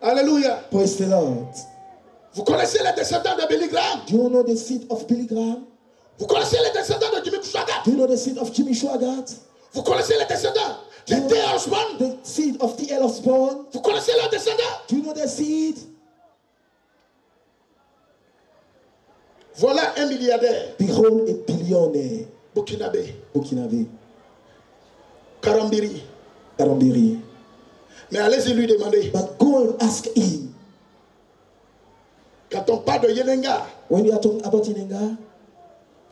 Alléluia. Praise the Lord. Vous connaissez les descendants de Billy Graham? Do you know the seed of Billy Graham? Vous connaissez les descendants de Jimmy Swaggart? Do you know the seed of Jimmy Swaggart? Vous connaissez les descendants de T.L. Osborne? The seed of T.L. Osborne? Vous connaissez leurs descendants? Do you know the seed? Voilà un milliardaire. Behold a billionaire. Burkinabé. Burkinabé. Karambiri. Karambiri. Mais allez-y lui demander. But go and ask him. Quand on parle de Yenenga, when we are talking about Yenenga,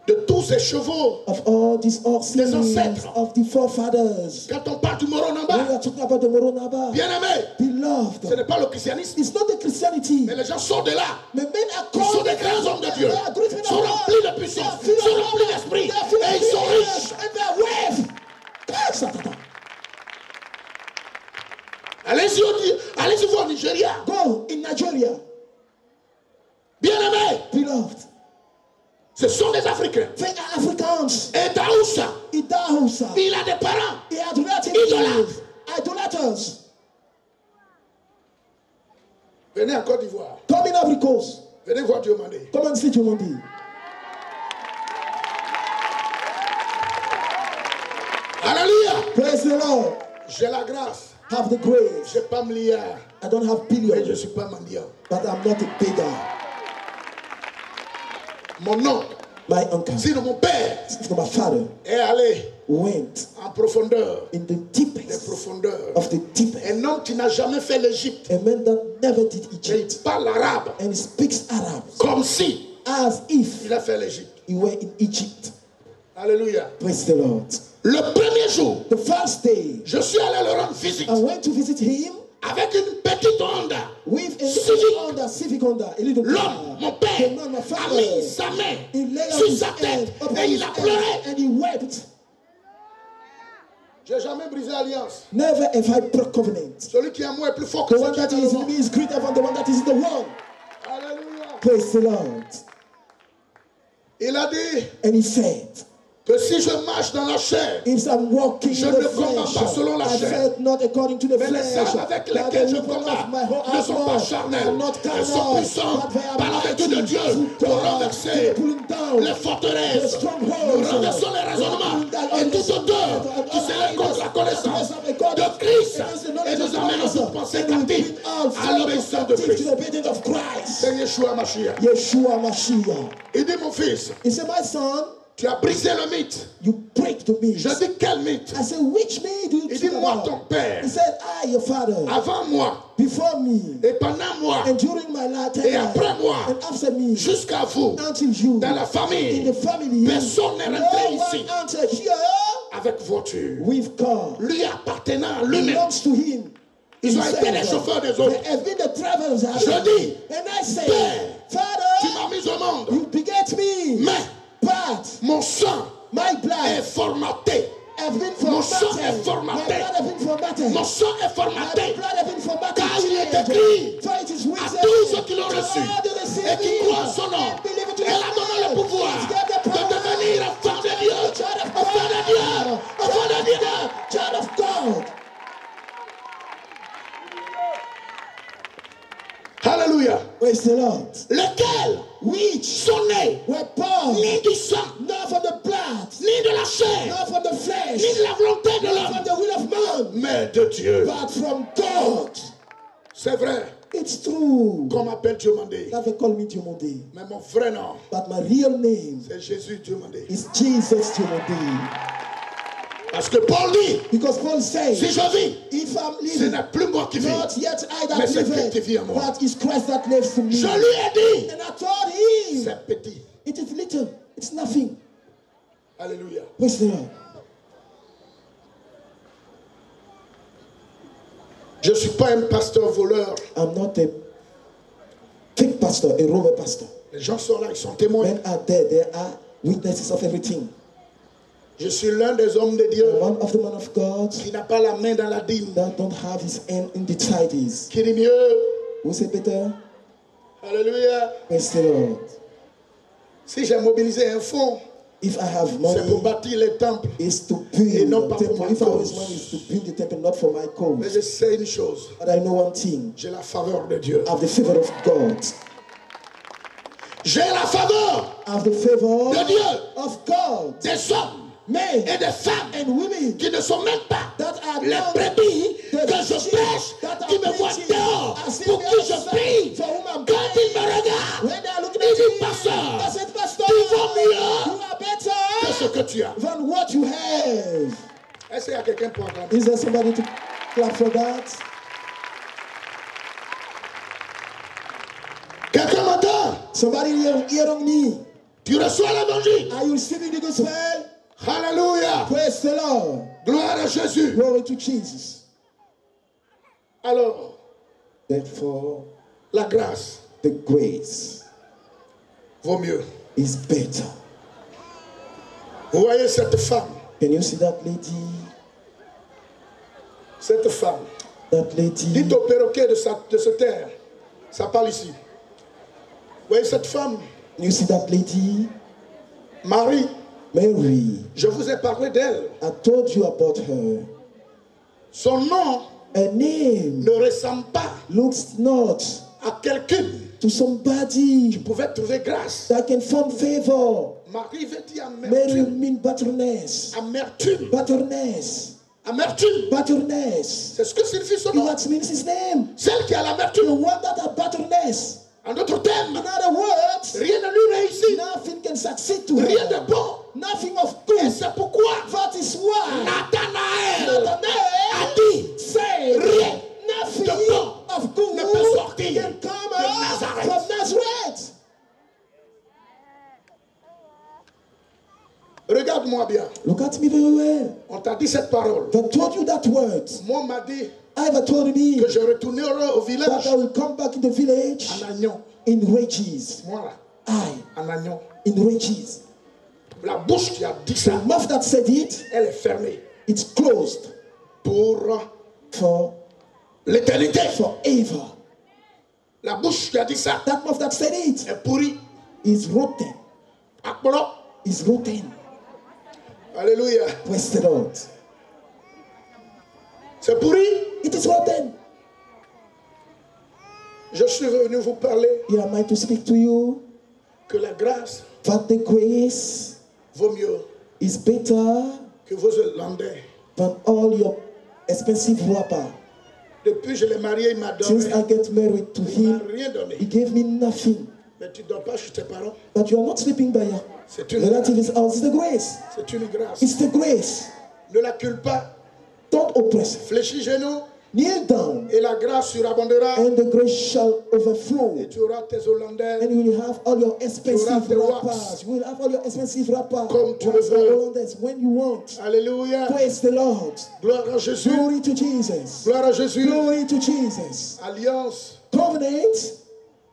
de tous ces chevaux, of all these horses, des ancêtres, of the forefathers, quand on parle du Moronaba, when we are talking about the Moronaba, bien-aimé, beloved, ce n'est pas le christianisme, it's not the Christianity, mais les gens sortent de là. mais men are Ils sont called, des grands hommes de Dieu, ils sont remplis de puissance, sont remplis d'esprit, et ils sont riches. and they are wealth. Allez-y voir au Nigeria. Go in Nigeria, Bien-aimé, beloved. ce sont des Africains. They are Africans. Et Daoussa, Idahusa. il a des parents. He had relatives. Idolâtres. Idolaters. Venez en Côte d'Ivoire. Come in Ivory Coast. Venez voir Diomandé. Come and see Diomandé. Alléluia. Praise the Lord. J'ai la grâce. Have the grace. Je n'ai pas milliard. I don't have Mais je ne billions, suis pas mendiant. but I'm not a beggar. Mon oncle, My uncle, sinon mon père, my father, est allé went en profondeur. in the Des deepest profondeurs. of the deepest. Un homme qui n'a jamais fait l'Égypte. A man that never did Mais Egypt il parle arabe. and he speaks Arab Comme si as if il a fait l'Égypte. he were in Egypt. Alléluia. Praise the Lord. Le premier jour, The first day, je suis allé le rendre visite I went to visit him avec une petite Honda. with a Civic. little Honda, Civic Honda, a little L'homme, car. mon père, The man, my a father, mis sa main he lay on sur his sa hand tête upon et his il a head pleuré. and he wept. J'ai jamais brisé alliance. Never have I broke covenant. Celui qui est à moi est plus fort que The celui one qui est that dans is le in monde. me is greater than the one that is in the world. Alléluia. Praise the Lord. Il a dit And he said, que si je marche dans la chair, if I'm walking Je in the ne combats flesh, pas selon la I chair. fight not according to the Mais les flesh. armes avec That lesquelles the je weapon combats of my whole ne sont pas armor charnelles. are not Elles sont carnal, puissantes but they are par la vertu de mighty Dieu to pour God, renverser to pulling down les the forteresses. strongholds. Nous renversons les raisonnements et toute odeur qui s'élève contre la connaissance de Christ et nous amènons toute pensée captive à l'obéissance de Christ. C'est Yeshua Mashiach. Yeshua Mashiach. Il dit mon fils, He said, my son, tu as brisé le mythe. you break the myth. Je dis quel mythe? I said, which myth do you Il dit talk moi about? ton père, He said, I, your father, avant moi before me, et pendant moi and during my lifetime, et après moi, and after me, jusqu'à vous, until you, dans la in famille, the family, personne n'est no rentré one ici entered here avec voiture. with car. Lui appartenant à lui-même. Belongs to him. Ils ont Himself. été les chauffeurs des autres. They have been the travelers. Je dis, and I say, Père, tu Father, m'as mis au monde, you beget me, mais but mon sang my est blood formaté. have been Mon sang formatted. est formaté. My blood have been formatted. Mon sang est My formaté. blood have been formatted. Car il est écrit For it is à written, tous ceux qui l'ont to reçu all that receive et qui him, croient en son nom. and believe in Elle a his donné name. le pouvoir He's got the de power. devenir enfant de Dieu. Child of Enfant de Dieu. God. Enfant de Dieu. Child of God. Alléluia. Praise the Lord. Lesquels Which sont nés were born ni du sang, not from the blood, ni de la chair, not from the flesh, ni de la volonté de not l'homme, from the will of man, mais de Dieu. but from God. C'est vrai It's true. qu'on m'appelle Diomandé. That they call me Diomandé. Mais mon vrai nom, But my real name c'est Jésus Diomandé. is Jesus Diomandé. Parce que Paul dit, Because Paul says, si je vis, if I'm ce living, n'est plus moi qui vis, not yet I mais that c'est Christ qui vit en live, moi. but it's Christ that lives in me. Je lui ai dit, And I told him, c'est petit. it is little, it's nothing. Alléluia. Praise the Lord. Je ne suis pas un pasteur voleur. I'm not a fake pastor, a robber pastor. Les gens sont là, ils sont témoins. Men are there, they are witnesses of everything. Je suis l'un des hommes de Dieu One of the men of God qui n'a pas la main dans la dîme. that don't have his hand in the tithes. Qui dit mieux. Who say better? Alléluia. Praise the Lord. Si j'ai mobilisé un fonds, If I have c'est pour money, bâtir les temples. it's to Et build non the pas pour temple. ma If I have cause. money, it's to build the temple, not for my Mais cause. je sais une chose. But I know one thing. J'ai la faveur de Dieu. I have the favor of God. J'ai la faveur I have the favor de Dieu. of God. Des hommes Men et des femmes and women qui ne sont même pas that are les not brebis the que je sheep pêche, that are qui me voient preaching, dehors, are sitting pour qui je outside, prie. for whom I'm Quand praying. ils me regardent, When they are looking ils at disent, me, pasteur, I said, Pastor, tu vaux mieux you are que better ce que tu as. than what you have. Est-ce qu'il y a quelqu'un pour entendre? Is there somebody to clap for that? Quelqu'un m'entend? Somebody hearing me? Tu reçois l'évangile. Are you receiving the gospel? Alléluia. Praise the Lord. Gloire à Jésus. Glory to Jesus. Alors, Therefore, la grâce the grace vaut mieux. is better. Vous voyez cette femme, Can you see that lady? cette femme. That lady. Dites au perroquet de se taire. Ça parle ici. Vous voyez cette femme, You see that lady? Marie, Mary. je vous ai parlé d'elle. I told you about her. Son nom Her name ne ressemble pas looks not à quelqu'un to somebody qui pouvait trouver grâce. that can find favor. Marie veut dire Mary amertume. mean bitterness. Amertume. Bitterness. Amertume. Bitterness. C'est ce que signifie son nom. That means his name. Celle qui a The l'amertume. one that has bitterness. En d'autres termes, In other words, rien ne lui réussit. nothing can succeed to Rien her. de bon. Nothing of Et good. c'est pourquoi That is why Nathanaël a Nathanael dit, said, rien nothing de bon of good ne peut sortir can come de out Nazareth. from Nazareth. regarde-moi bien. Look at me very well. On t'a dit cette parole. If I told you that word, Moi, on m'a dit I ever told me que je retournerai au that village I will come back in the village en Agnon. in rages. Moi, là, I, en Agnon. in rages. La bouche qui a dit The ça, mouth that said it, elle est fermée it's closed pour for l'éternité. forever. La bouche qui a dit ça That mouth that said it est pourrie. is rotten. Apollo. Is rotten. Alléluia. Praise the Lord. C'est pourri. It is rotten. Je suis venu vous parler Here am I to speak to you que la grâce that the grace vaut mieux is better que vos Hollandais. than all your expensive wrapper. Depuis que je l'ai marié, il m'a Since donné. I get married to Il m'a him, rien donné. he gave me nothing. Mais tu ne dors pas chez tes parents. But you are not sleeping by your C'est une grâce. relative's house. It's the grace. C'est une grâce. It's the grace. Ne l'accule pas. Don't oppress. Fléchis genoux Kneel down, et la grâce surabondera. and the grace shall overflow. Et tu auras tes Hollandais And you will have all your expensive the wax. wrappers. You will have all your expensive wrappers. Comme tu le veux. When you want. Alléluia. Praise the Lord. Gloire à Jésus. Glory to Jesus. Gloire à Jésus. Glory to Jesus. Alliance. Covenant,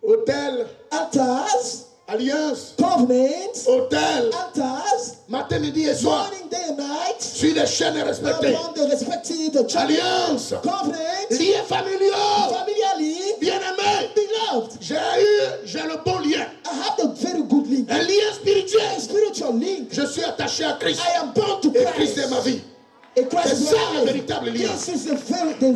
Hôtel. altars, Alliance. covenant, Hôtel. altars, Matin, midi et soir. morning, day and night, Sur les chaînes respectées. upon the respected church. Alliance. Covenant, Liens familiaux. familiarly, Bien-aimé. beloved. J'ai le bon lien. I have the very good link. Un lien spirituel. A spiritual link. Je suis attaché à Christ. I am bound to Et Christ Christ. est ma vie. A Christ C'est is ça my le life. véritable lien. This is the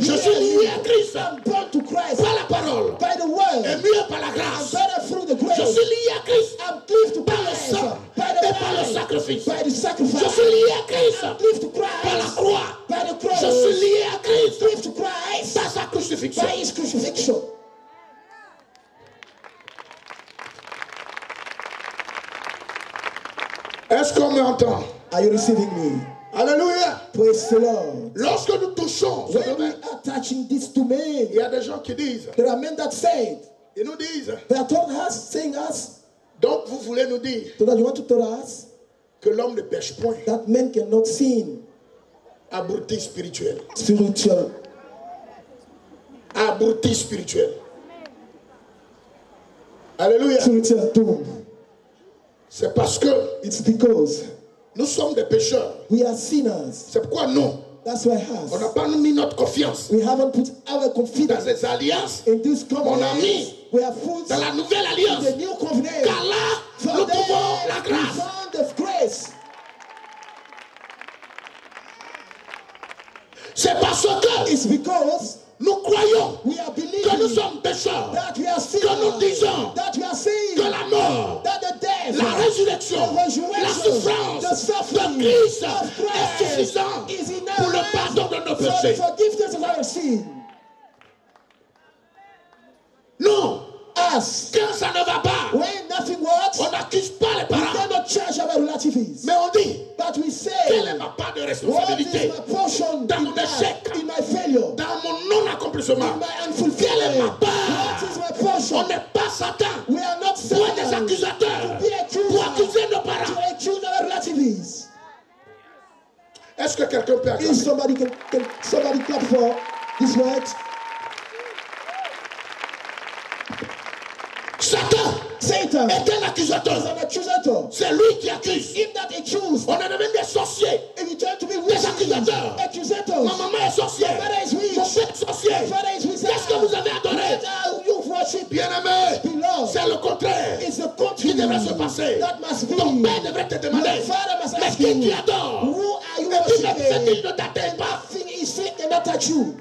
Je real suis lié à link. Christ. I'm bound to Christ Par la parole. by the word. Et mieux par la I'm grâce. better through the Je grace. suis lié à Christ. I'm cleave to Par le Christ sang. by the Et par le blood, sacrifice. by the Je sacrifice. suis lié à Christ. I'm cleave to Par la Christ croix. by the cross. Je suis lié à Christ. Cleave to Christ Par sa crucifixion. by his crucifixion. Est-ce qu'on m'entend? Are you receiving me? Alléluia. Praise the Lord. Lorsque nous touchons ce When we domaine, are touching this to men, il y a des gens qui disent, there are men that said, ils nous disent, they are told us, saying us, donc vous voulez nous dire so that you want to tell us que l'homme ne pêche point. that men cannot sin. Abruti spirituel. Spiritual. Abruti spirituel. Alléluia. Spiritual doom. C'est parce que It's because nous sommes des pécheurs. we are sinners. C'est pourquoi nous, That's why on n'a us. pas mis notre confiance We haven't put our dans confidence ces alliances, in this Mon covenant. ami, We have put dans la nouvelle the alliance. new covenant. Car là, For nous there trouvons la we grâce. found the grace. Yes. C'est parce que It's because nous croyons we are que nous believing sommes pécheurs, that we are que sinners, nous disons that we are saying que la mort, that the death, la résurrection, the resurrection, la souffrance the suffering de Christ of est Christ suffisant is enough pour le pardon de nos for the péchés. forgiveness of our sin. Non, Us, quand ça ne va pas, when nothing works, on n'accuse pas les we parents, cannot charge our relatives. mais on dit But we say, quelle est ma part de what responsabilité is my portion dans in mon échec, that, in my failure, dans mon non-accomplissement. in my Quelle est ma unfulfillment? part? What is my portion? On n'est pas Satan We are not pour des Satan accusateurs, to be accused, pour accuser nos to parents. accuse our relatives. Est-ce que quelqu'un peut If acclamer? somebody can somebody clap for this word? Satan Satan est un is accusateur. an accusator. C'est lui qui accuse. Him that accused, On est devenu des sorciers. if you turn to be Des witches, accusateurs. accusators, Ma maman est sorcière. my father is witch, Mon père est sorcier. my father is wizard. Qu'est-ce que vous avez adoré? What you worship, Bien-aimé, beloved, c'est le contraire it's the qui contrary devrait se passer. that must be. Ton père devrait te demander, Your father must mais ask qui tu you, adores? who are you Et puis même ce qu'il worshiping? ne t'atteint pas. Nothing is sin cannot touch you.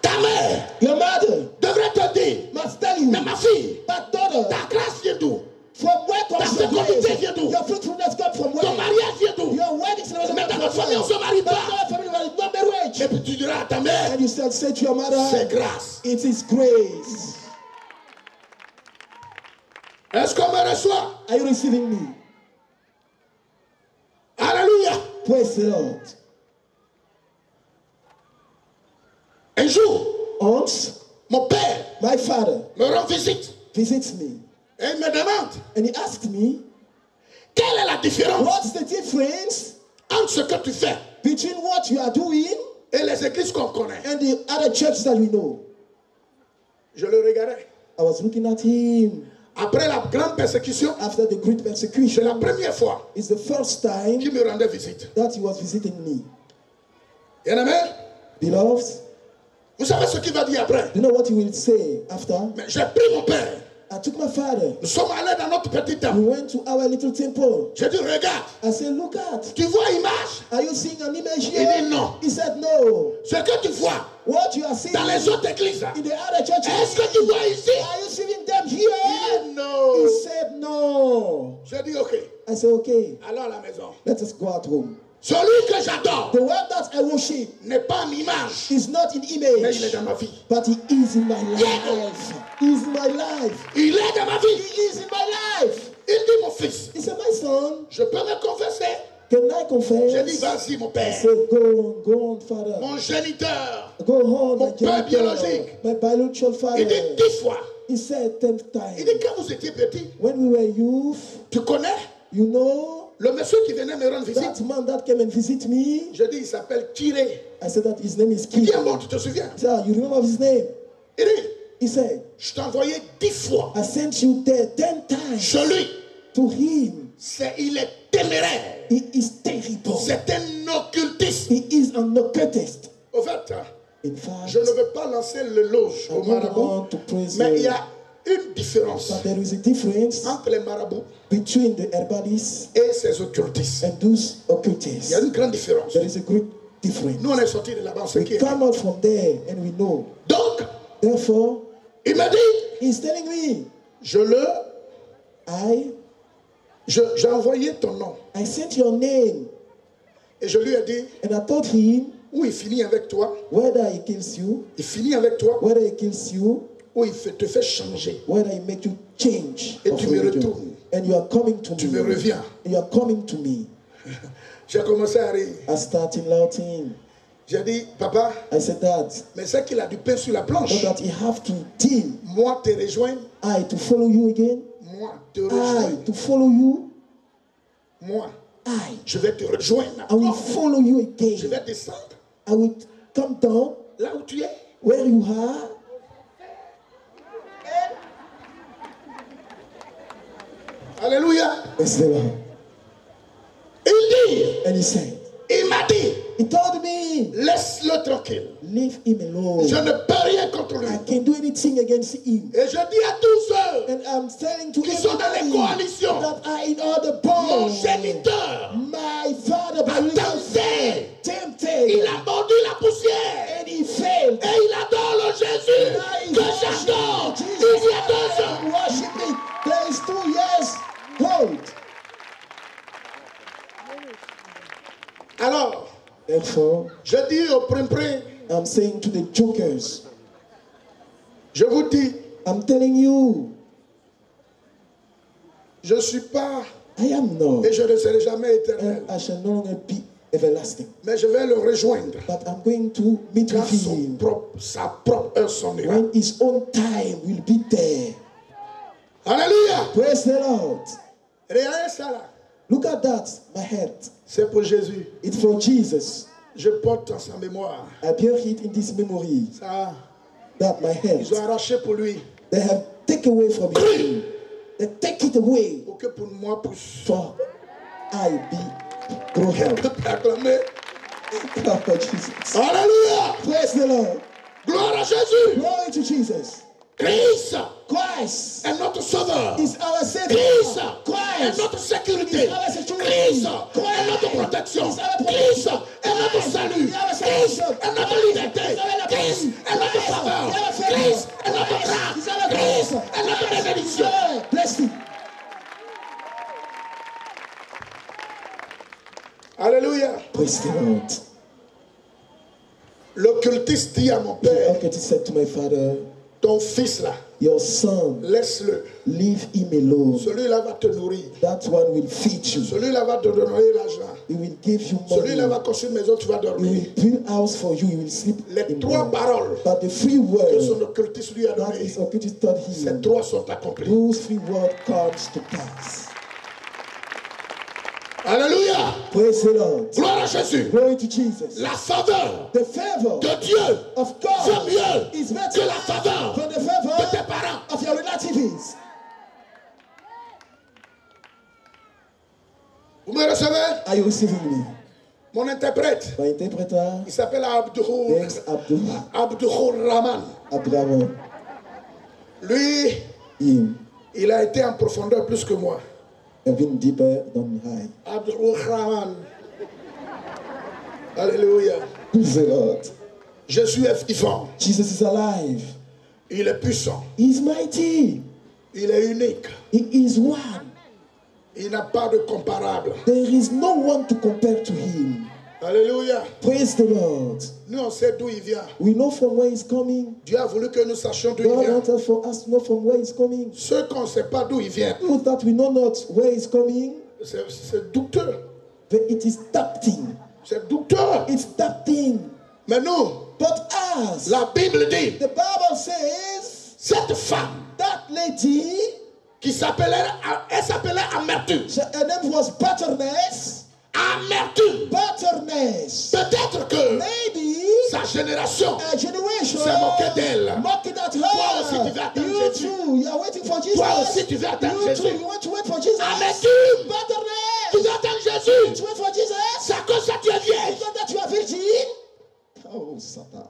Ta mère Your mother devrait te dire, must tell you, mais ma fille, but daughter, ta grâce vient d'où? from where Ta comes your fécondité grace? vient d'où? Your fruitfulness comes from Ton where? mariage vient d'où? Your wedding celebration Mais comes dans from notre famille, on where? se marie But pas. our family is not marriage. Et puis tu diras à ta mère, And you say to your mother, c'est grâce. it is grace. Est-ce qu'on me reçoit? Are you receiving me? Alléluia. Praise the Lord. Un jour, Once, mon père my father me rend visite visits me et il me demande and he asked me, quelle est la différence what's the difference entre ce que tu fais between what you are doing et les églises qu'on connaît. and the other churches that we know? Je le regardais. I was looking at him Après la grande persécution, after the great c'est persecution. la première fois It's the first time qu'il me rendait visite. that he was visiting me. Bien-aimé, Beloved, vous savez ce qu'il va dire après? you know what he will say after? Mais j'ai pris mon père. I took my father. Nous sommes allés dans notre petit We temple. went to our little temple. J'ai dit, regarde, I said, look at. tu vois l'image? Are you seeing an image Il here? dit non. He said, no. Ce que tu vois What you are seeing dans les autres églises, in the other churches, est-ce que tu vois ici? are you seeing them Il here? dit non. He said, no. J'ai dit, ok, I said, okay, allons à la maison. let us go at home. Celui que j'adore The one that I worship n'est pas en image, is not in mais il est image, dans ma vie. but he is in my life. He is in my life. Il est dans ma vie. He is in my life. Il dit, mon fils, He said, my son, je peux me confesser. can I confess? J'ai dit, vas-y, mon I père. said, go on, father. Mon géniteur. Go on, Mon my père genital, biologique. my biological father. Il dit 10 fois. He said 10 Il times. dit, quand vous étiez petit, When we were youth, tu connais you know, le monsieur qui venait me rendre visite? that man that came and visit me, Je dis, il s'appelle Kiré. I said that his name is Il dit, King. ah bon, tu te souviens? He said, you remember his name? Il dit, He said, je t'ai envoyé 10 fois. I sent you there 10 times. Celui, To him, il est téméraire. he is terrible. C'est un occultiste. He is an occultist. Au fait, In fact, je ne veux pas lancer l'éloge I au don't marabout, want to praise mais il y him, a une différence but there is a difference entre les marabouts between the herbalists et ces occultistes. and those Il occultists. y a une grande différence. There is a great difference. Nous, on est sortis de là-bas, on sait qui We est. come out from there and we know. Donc, Therefore, il m'a dit, he's telling me, j'ai envoyé ton nom. I sent your name, Et je lui ai dit, and I told him ou il finit avec toi, whether he kills you, il finit avec toi, whether he kills you, ou il te fait changer. whether he make you change Et of tu me religion. retournes. And you are coming to Tu me. me reviens. And you are coming to me. J'ai commencé à rire. I started laughing. J'ai dit, papa, I said that, mais c'est qu'il a du pain sur la not planche. that he have to deal. Moi, te rejoindre. I to follow you again. Moi, te I rejoindre. to follow you. Moi, I je vais te rejoindre. will follow you Je again. vais descendre I will come down là où tu es. where you are. Alléluia. Yes, they were. Il dit, And he said, il m'a dit, He told me, laisse-le tranquille. leave him alone. Je ne peux rien contre lui. I can't do anything against him. Et je dis à tous ceux And I'm telling to qui sont dans les everybody coalitions, that are in all the mon bonds. géniteur My father, by a tenté, tempted, il a mordu la poussière and he failed. et il adore le Jésus que j'adore. Il y a 2 ans. Worship me. There is 2 years old. Alors, Therefore, je dis au prim-prim, I'm saying to the jokers, je vous dis, I'm telling you, je ne suis pas I am not, et je ne serai jamais éternel. and I shall no longer be everlasting. Mais je vais le rejoindre But I'm going to meet quand with him sa propre heure sonnera. when his own time will be there. Alléluia. Praise the Lord. Regardez ça là. Look at that, my heart. C'est pour Jésus. It's for Jesus. Je porte dans sa mémoire. I bear it in this memory Ça, that my heart, ils ont arraché pour lui. they have taken away from him. They take it away Pour que pour moi pousse. for I be grow Elle up. peut acclamer. Oh, Jesus. Alléluia. Praise the Lord. Gloire à Jésus. Glory to Jesus. Christ Christ est notre sauveur. is our Savior. Christ est Christ notre sécurité. is our security. Christ est notre protection. is our Christ protection. est notre salut. is our Christ salvation. est notre Christ liberté. is our Christ liberty. est notre Christ faveur. is our favor. Christ est notre Christ grâce. is our Christ grace. est notre bénédiction. Yeah, blessing. Alléluia. Praise the Lord. L'occultiste dit à mon The père, occultist said to my father, ton fils là, your son, laisse-le. leave him alone. Celui-là va te nourrir. That one will feed you. Celui-là va te donner l'argent. He will give you Celui-là va money. construire une maison, tu vas He dormir. will build house for you. He will sleep Les in 3 one. paroles But the 3 que son words occultiste lui a that données, his occultist taught ces him, 3 sont accomplis. those 3 words comes to pass. Alléluia. Praise the Lord. Gloire à Jésus. Glory to Jesus. La faveur The favor de Dieu of God vaut mieux is better que la faveur than the de tes favor parents. of your relatives. Vous me recevez? Are you receiving me? Mon interprète, My interpreter il s'appelle names Abdul Rahman. Abraham. Lui, Him il a été en profondeur plus que moi. have been deeper than high. Abdul Rahman. Alléluia. Praise the Lord. Jésus est vivant. Jesus is alive. Il est puissant. He is mighty. Il est unique. He is one. Il n'a pas de comparable. There is no one to compare to him. Alléluia. Praise the Lord. Nous, on sait d'où il vient. We know from where he's coming. Dieu a voulu que nous sachions d'où il God vient. wanted for us to know from where he's coming. Ceux qu'on ne sait pas d'où il vient, Those that we know not where he's coming, c'est douteux. but it is doubting. C'est douteux. It's doubting. Mais nous, But us, la Bible dit, the Bible says, cette femme that lady, qui elle s'appelait Amertume. her name was Bitterness. Amertume. Bitterness. Peut-être que Maybe sa génération a generation s'est moquée d'elle. mocking at her. Toi aussi, tu vas attendre You Jésus. too, you are waiting for Jesus. Toi aussi, tu vas attendre You too, Jésus. you want to wait for Jesus. Amertume. Tu Bitterness. vas attendre Jésus. To wait for Jesus. C'est à cause que tu es vieille. Because that you are virgin. Oh, Satan.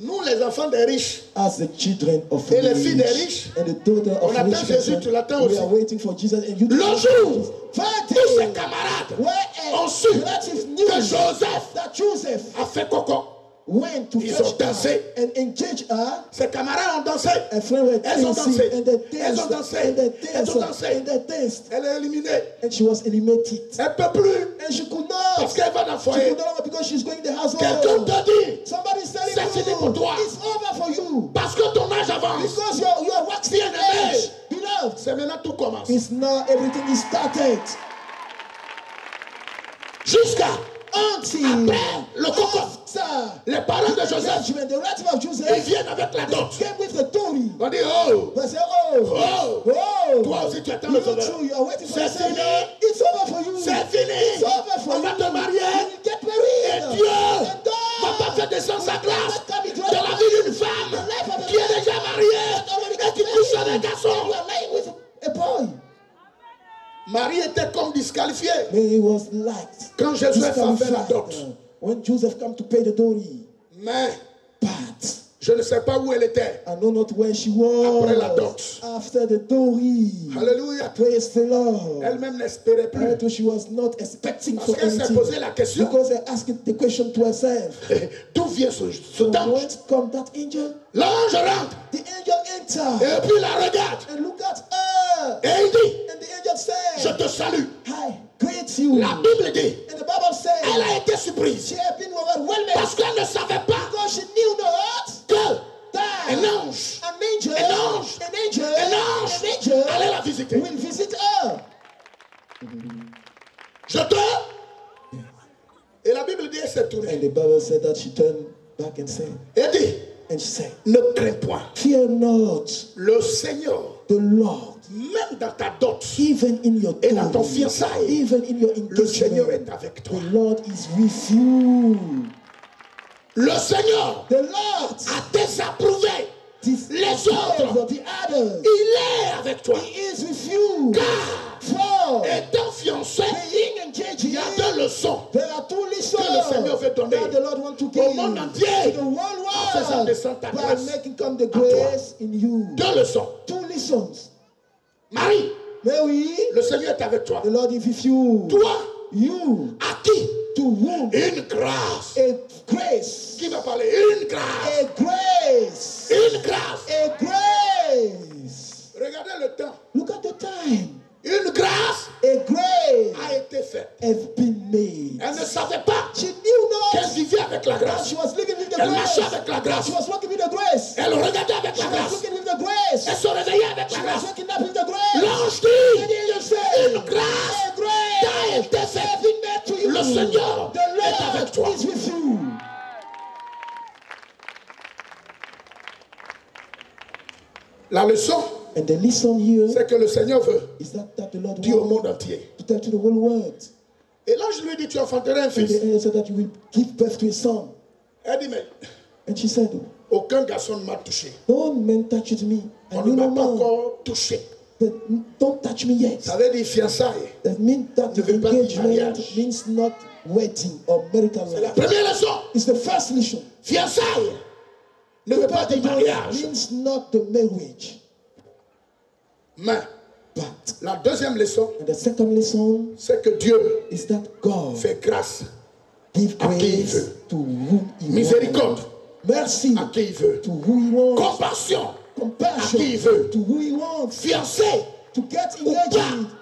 Nous, les enfants des riches, As the children of Et the les filles des rich riches. and the daughter On of attend rich Jésus, person, tu l'attends we aussi. are waiting for Jesus and you Le jour Friday, tous ses camarades ont su relatives knew que Joseph that Joseph a fait coco. went to Ils fetch ont dansé. her and engage her. Ses camarades ont dansé. Her friend were Elles ont dancing dansé. and they Elles danced ont dansé. and they Elles ont danced dansé. and they danced Elle est éliminée. and she was eliminated. Elle ne peut plus. And she could Parce not. qu'elle va dans le She foyer. could no longer because she's going to the Quelqu'un household. te dit, Somebody is telling c'est fini pour you toi. it's over for you Parce que ton âge avance. because you're waxing Bien-aimé. age, beloved. C'est maintenant tout commence. It's now everything is started. Jusqu'à Until après le coco. after Les parents de Joseph, judgment, the relative of ils Joseph viennent avec la dot. came with the Tory. On dit, oh, They say, oh, toi aussi tu attends you le sauveur. too, you are waiting for C'est the Savior. fini. It's over for you. C'est fini. It's over for On you. va te marier. You will get Et married. Dieu And God va pas faire descendre sa grâce will not dans la vie d'une femme qui est déjà mariée et qui couche avec un garçon. You are lying with a boy. Marie était comme disqualifiée. But he was liked. Quand Joseph a fait la dot, when Joseph came to pay the dowry, mais but je ne sais pas où elle était I know not where she was après la dot. after the dowry. Alléluia. Praise the Lord. Elle-même n'espérait plus. Although she was not expecting Parce for qu'elle s'est anything, posé la question. because elle asked the question to herself. D'où vient ce From ange? whence come that angel? L'ange rentre The angel entered et puis la regarde. and look at her. Et il dit, And the angel je said, te salue. I greet you. La Bible dit, And the Bible says, elle a été surprise. she had been overwhelmed Parce qu'elle ne savait pas because she knew not que that un ange an angel, Un ange. an angel allait la visiter. will visit her. Je te... Et la Bible dit, elle s'est tournée. And the Bible said that she turned back and said, Et dit, and she said, ne crains point. fear not Le Seigneur, the Lord, même dans ta dot, even in your et dans ton dowry, fiançailles, even in your le Seigneur engagement, est avec toi. the Lord is with you. Le Seigneur The Lord a désapprouvé les autres. of the others. Il est avec toi. He is with you. Car, For étant fiancé, being il engaged, y a deux leçons there are two lessons que le Seigneur veut donner that the Lord wants to give au monde entier to the whole en faisant world descendre ta by grâce making come the toi. grace in you. Deux leçons. Two lessons. Marie, Mary, le Seigneur est avec toi. the Lord is with you. Toi, You, à qui? to whom Une grâce. a grace, Qui va parler? Une grâce. a grace, Une grâce. a grace. Regardez le temps. Look at the time. Une grâce A grace a été faite. has been made. Elle ne savait pas She knew qu'elle not vivait avec la that grâce. she was living with the Elle grace. marchait avec la grâce. She was walking with the grace. Elle regardait avec She la was grâce. looking with the grace. Elle se réveillait avec She la was grâce. waking up with the grace. L'ange And dit, the angel said, une grâce a grace t'a été has faite. been made to you. Le Seigneur The est avec toi. Lord is with you. La leçon, And the lesson here c'est que le Seigneur veut is that the Lord dire au wants monde entier. to tell to the whole world. Et l'ange lui dit, tu enfanteras un And the fils. angel said that you will give birth to a son. Elle dit, mais And she said, aucun garçon ne m'a touché. no man touched me. I On knew ne m'a no pas man. encore touché. But don't touch me yet. Ça veut dire fiançailles. That means that Ne the veut pas dire engagement mariage. means not wedding or marital C'est la life. première leçon. It's the first lesson. Fiançailles ne veut pas dire mariage. Means not the marriage. Mais But la deuxième leçon, and the second lesson c'est que Dieu is that God fait grâce give à qui il grace veut. to whom he Miséricorde wants. Mercy à qui il veut. to who he wants. Compassion Compassion à qui il veut. to who he wants. Fiancé, To get Ou engaged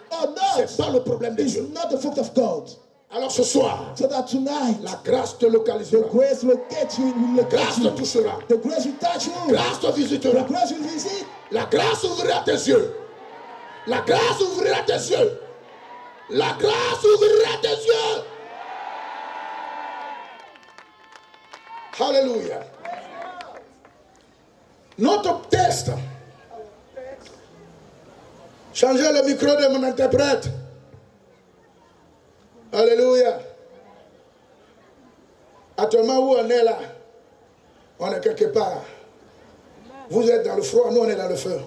pas. or c'est not pas le problème de is Dieu. not the fault of God. Alors ce soir, So that tonight la grâce te the localisera. grace will get you, will locate Grâce te you. touchera. The grace will touch you. Grâce te The visitera. grace will visit. La grâce ouvrira tes yeux. La grâce ouvrira tes yeux. La grâce ouvrira tes yeux. Alléluia. Notre texte. Changez le micro de mon interprète. Alléluia. Actuellement où on est là, on est quelque part. Vous êtes dans le froid, nous on est dans le feu.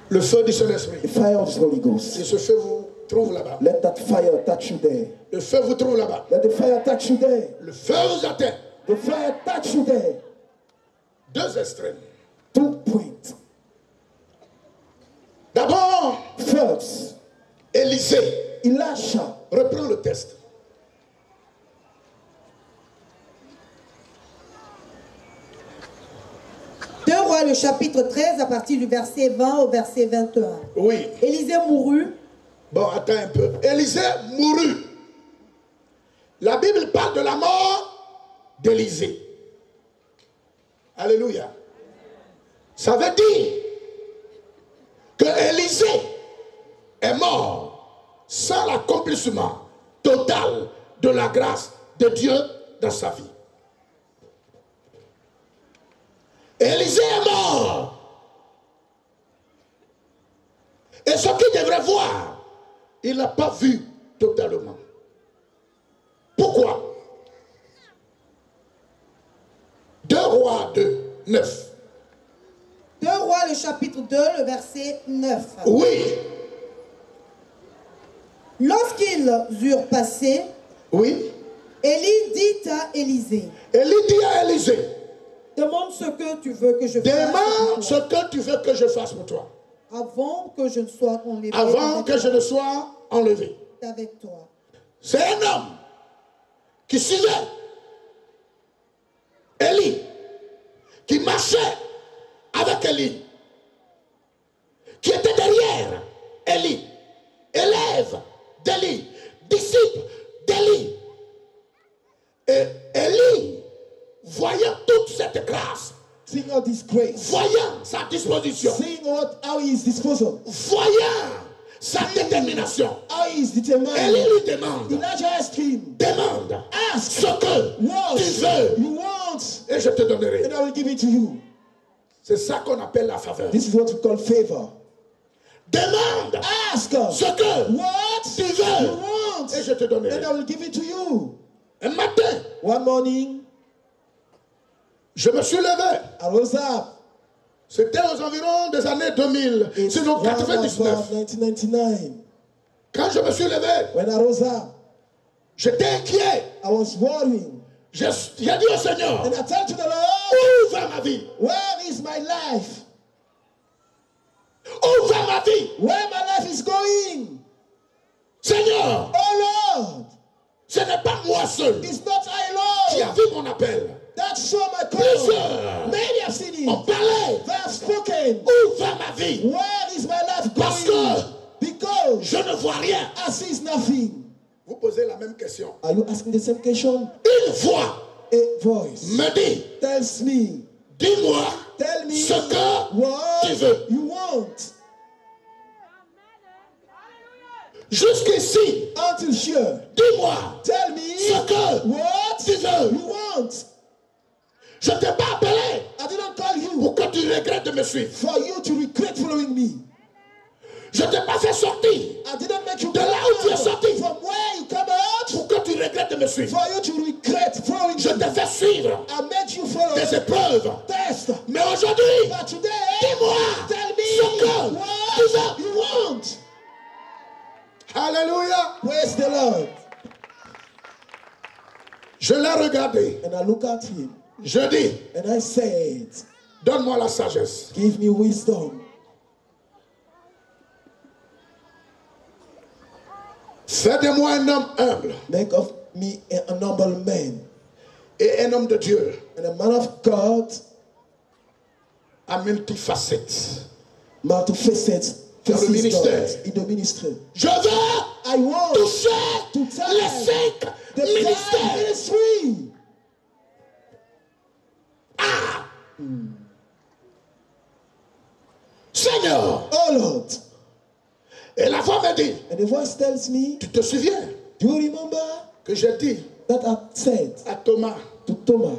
Le feu du Saint-Esprit. The fire of the Holy Ghost. Et ce feu vous trouve là-bas. Let that fire touch you there. Le feu vous trouve là-bas. Let the fire touch you there. Le feu vous atteint. The fire touch you there. Deux extrêmes. 2 points. D'abord, First, Élisée Elisha. reprend le texte. Deux Rois, le chapitre 13, à partir du verset 20 au verset 21. Oui. Élisée mourut. Bon, attends un peu. Élisée mourut. La Bible parle de la mort d'Élisée. Alléluia. Ça veut dire que Élisée est mort sans l'accomplissement total de la grâce de Dieu dans sa vie. Élisée est mort. Et ce qu'il devrait voir, il n'a pas vu totalement. Pourquoi? 2 Rois 2, 9. 2 Rois, le chapitre 2, le verset 9. Oui. Lorsqu'ils eurent passé, Oui. Élie dit à Élisée. Élie dit à Élisée. Demande ce que tu veux que je fasse. Demande ce que tu veux que je fasse pour toi. Avant que je ne sois enlevé. Avant que je ne sois enlevé. Avec toi. C'est un homme qui suivait Élie, qui marchait avec Élie, qui était derrière Élie, élève d'Élie, disciple d'Élie. Et Élie, voyant toute cette grâce, Seeing all this grace, voyant sa disposition, seeing how he is disposal, voyant sa détermination, how he is determined, Élie lui demande, Elijah asked him, demande ask ce que what tu veux you want, et je te donnerai. and I will give it to you. C'est ça qu'on appelle la faveur. This is what we call favor. Demande Ask ce que what tu you veux want, et je te donnerai. and I will give it to you. Un matin, One morning, je me suis levé. I rose up. C'était aux environs des années 2000, It's sinon round about 99. 1999. Quand je me suis levé, When I rose up, j'étais inquiet. I was worrying. J'ai dit au Seigneur, And I turned to the Lord, où va ma vie? where is my life? Où va ma vie? Where my life is going? Seigneur, Oh Lord, ce n'est pas moi seul it's not qui I a alone. vu mon appel. That saw my call. Plusieurs Many have seen ont it. parlé. They have spoken. Où va ma vie? Where is my life Parce going? que Because je ne vois rien. I see nothing. Vous posez la même question. Are you asking the same question? Une voix A voice me dit, tells me, dis-moi tell me ce que what tu veux. you want. Jusqu'ici, Until sure, dis-moi tell me ce que what tu veux. you want. Je ne t'ai pas appelé I didn't call you pour que tu regrettes de me suivre. for you to regret following me. Je ne t'ai pas fait sortir I didn't make you de là où tu es sorti from where you come out pour que tu regrettes de me suivre. for you to regret following Je me. t'ai fait suivre I made you follow des épreuves. test. Mais aujourd'hui, But today, dis-moi tell ce me que what tu veux. you want. Alléluia. Praise the Lord. Je l'ai regardé. And I look at him Je dis, and I said, donne-moi la sagesse. give me wisdom. Fais de moi un homme humble Make of me a noble man et un homme de Dieu and a man of God, à multifacettes. multifaceted Dans le faces ministère. God in the ministry. Je veux I want toucher to touch les 5 the five ministères. ministry. Seigneur. Oh Lord. Et la voix me dit, And the voice tells me, tu te souviens do you remember que j'ai dit that I said à Thomas, to Thomas,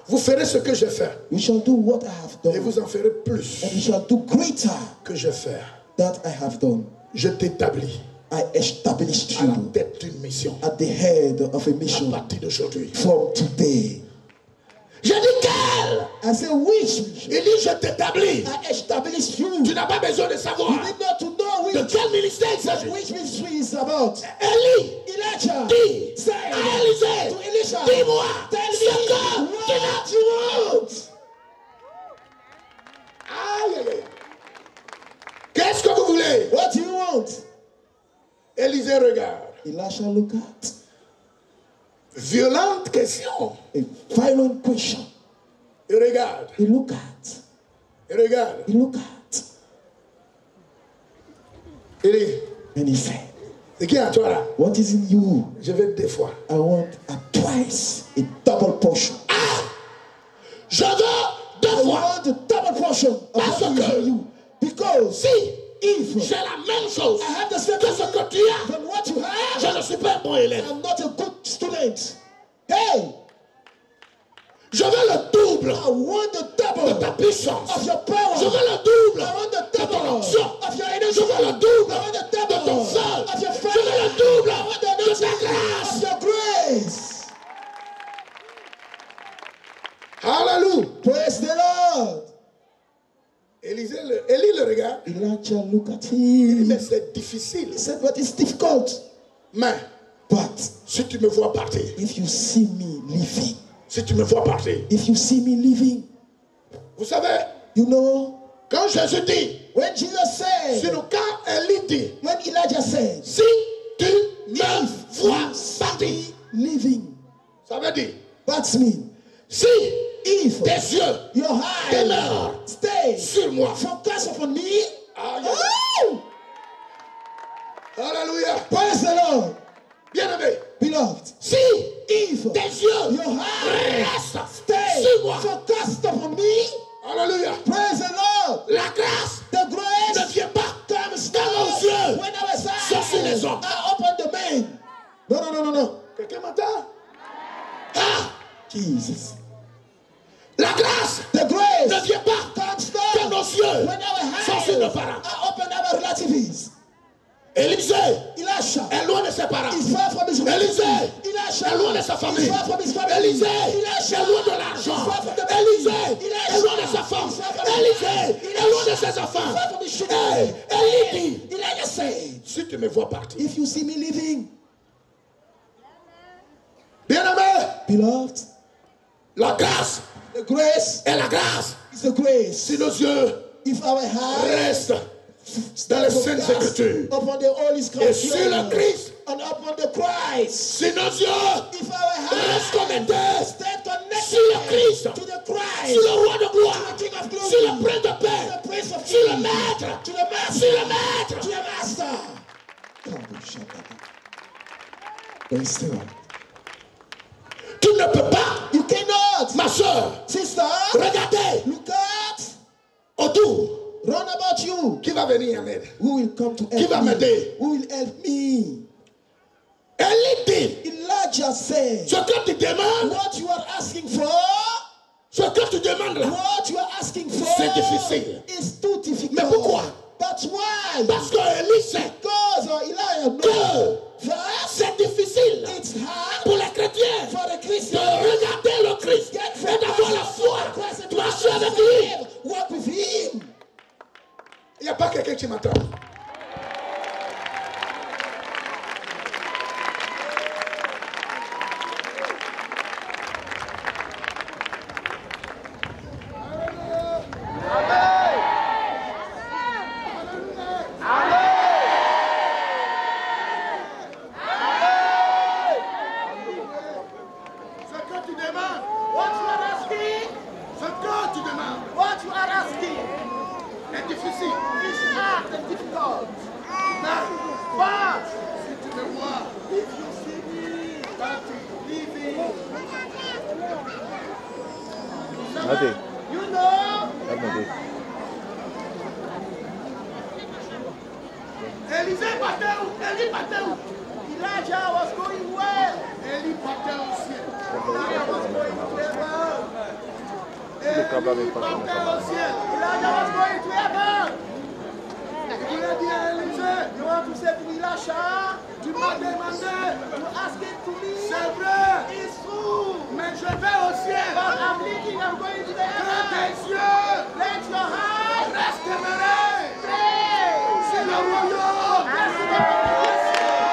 vous ferez ce que j'ai fait you shall do what I have et done, vous en ferez plus and you shall do greater que j'ai fait. that I have done. Je t'établis I established à la you tête d'une mission at the head of a à mission partir d'aujourd'hui. from today. J'ai dit quelle? I say, which mission? Il dit je t'établis. I established you. Tu n'as pas besoin de savoir You need not to know de which, quel ministère il s'agit. which ministry is about. Élie Elijah dit said à Élisée, to Elisha, dis-moi tell ce me que tu what veux. you want. Aïe, aïe, aïe. Qu'est-ce que vous voulez? What do you want? Élisée regarde. Elisha look at Violente question. a violent question. Il regarde. He look at. Il regarde. He look at. Il dit, And he said, c'est qui à toi là? what is in you? Je vais 2 fois. I want a twice, a double portion. Je veux 2 I fois. want a double portion of Parce what is que in you. Because Si if j'ai la même chose I have the same que ce que tu as, than what you have, je ne suis pas un bon élève. I'm not a good student. Hey, Je veux le double I want the de double ta puissance. of your power. Je veux le double I want the de ton double onction. of your Je energy. veux le double I want the de double ton feu. of your Je fire. veux le double I want the de ta energy grâce. of your grace. Alléluia. Praise the Lord. Élie le regarde. Elijah look at Il dit, him. mais c'est difficile. He said, but it's difficult. Mais But si tu me vois partir, if you see me living, si tu me vois partir, if you see me living, vous savez, you know, quand Jésus dit, when Jesus said, sur le cas Élie dit, when Elijah said, si tu me vois partir, living, ça veut dire, that's me. si If tes yeux your eyes demeurent stay sur moi, focus upon me, aïe, oh, alléluia, praise the Lord, bien-aimé, beloved. si If tes yeux your eyes restent stay sur moi, focused upon me, alléluia, praise the Lord, la grâce the grace ne vient pas comes dans nos yeux, when our sauf sur les eyes hommes. are upon the men. No, no, no, no, no. Quelqu'un m'entend? Ah, Jesus. la grâce The grace ne vient pas comes dans nos yeux, when our sauf sur eyes nos parents. are upon our relatives. Élisée Elisha est loin de ses parents. is far from his Élisée Elisha est loin de sa is famille. far from his family. Élisée Elisha est loin de l'argent. is far from the Élisée Elisha est loin de sa femme. is far from the Élisée est loin de ses enfants. far from his children. Hey, Élie dit, Elijah said, si tu me vois partir, if you see me living, bien-aimé, beloved, la grâce the grace est la grâce. is the grace. Si nos yeux If our eyes restent dans les saintes écritures upon the Holy et Scripture sur le Christ, and upon the Christ, si nos yeux if our restent eyes connectés stay connected sur le Christ, to the Christ, sur le roi de gloire, to the King of glory, sur le prince de to paix, the Prince of sur le Peace, maître, to the Master, sur le maître. to the Master. Come on, shut up. Praise the Lord. Tu ne peux pas, You cannot, ma soeur, sister, regardez look at, autour. round about you. Qui va venir en aide? Who will come to Qui va help me? m'aider? Who will help me? Élie dit, Elijah said, ce que tu demandes, what you are asking for, ce que tu demandes là, what you are asking for c'est difficile. is too difficult. Mais pourquoi? But why? Parce que Élie sait Because Elijah knows que that c'est difficile it's hard pour les chrétiens for the de Christian regarder le Christ et d'avoir la foi, de marcher avec lui. walk with him. Il n'y a pas quelqu'un qui m'attend. Élisée partait où? Élie partait où? Elijah was going where? Élie partait au ciel. Elijah was going to heaven. Élie partait au ciel. Elijah was going to heaven. Il a dit à Élisée, you want to say to Elisha, tu m'as demandé, you ask it to me. C'est vrai. It's true. Mais je vais au ciel. But I'm thinking I'm going to the heaven. Tes yeux, let your heart reste demeuré. C'est le royaume. That's the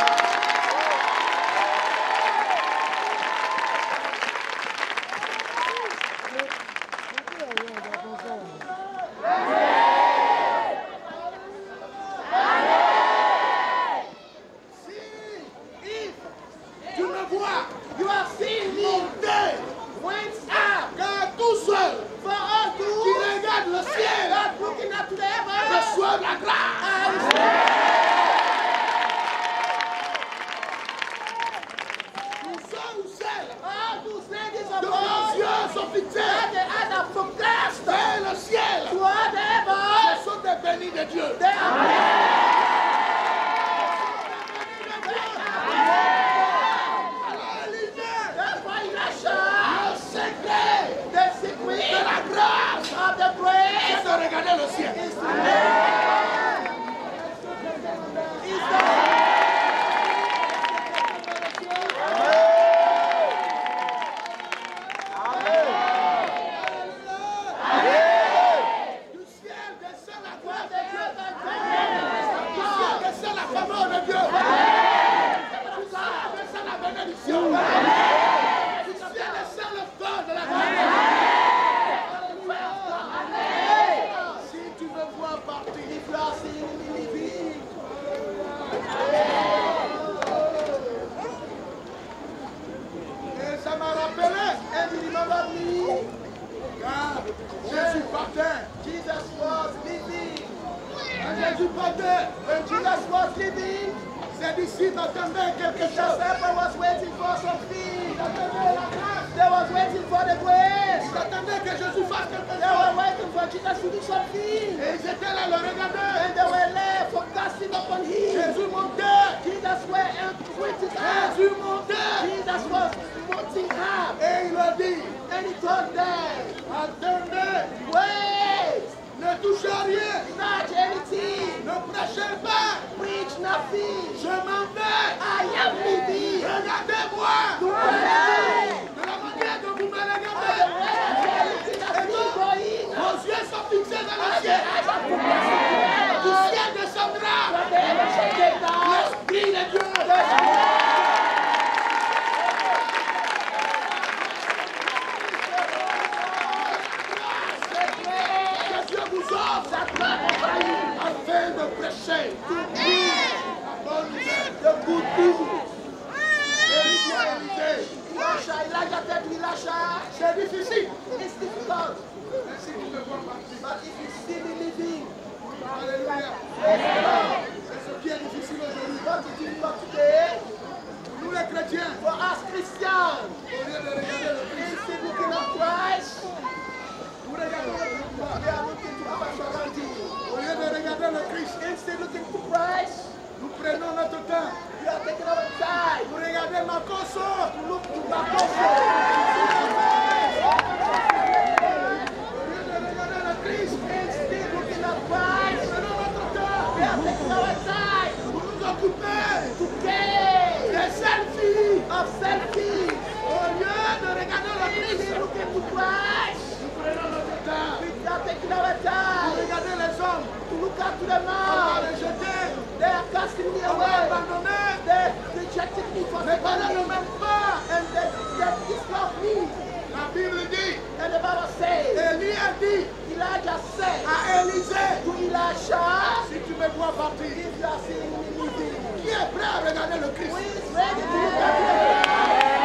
about me. Car Jésus partait. Jesus was living. Quand Jésus partait, when Jesus was living, ses disciples attendaient quelque chose. The disciples was waiting for something. Ils attendaient la grâce. They was waiting for the grace. Ils attendaient que Jésus fasse quelque chose. They were waiting for Jesus to do something. Et ils étaient là, le regardaient. And they were there focusing upon him. Jésus montait. Jesus were pointing up. Jésus montait. Jesus was pointing up. Et il leur dit. And he told them. Attendez. Wait. Ne touchez à rien. Touch anything. Ne prêchez pas. Preach nothing. Je m'en vais. I am leaving. Regardez-moi. De la manière que vous me regardez. Et donc, vos yeux sont fixés dans le ciel. Du ciel descendra. L'Esprit de Dieu. Afin de prêcher la bonne nouvelle, de good news. C'est difficile. It's difficult. Mais si tu me vois partir, but if you see me living, alléluia. C'est ce qui est difficile aujourd'hui. What is difficult today? Nous les chrétiens, for us Christians, au lieu de regarder le Christ, instead looking at Christ, nous regardons le Christ. We are looking to Christ. Au lieu de regarder le Christ, instead looking to Christ, nous prenons notre temps. We are taking our time. Nous regardons Makoso. To look to Makoso. Au lieu de regarder le Christ, instead looking at Christ, nous prenons notre temps. We are taking our time. Pour nous occuper. To care. Des selfies. Of selfies. Au lieu de regarder le Christ, instead looking to Christ, nous prenons notre temps. We are taking our time. Pour regarder les hommes. To look up to the man. On va les jeter. They are casting me away. They rejected me for the and they dislove me. La Bible dit, and the Bible says, Élie a dit, Elijah said, à Élisée, to Elisha, si tu me vois partir, if you are seeing me leaving, qui est prêt à regarder le Christ? Who is ready to look at the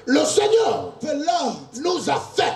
Le Seigneur nous a fait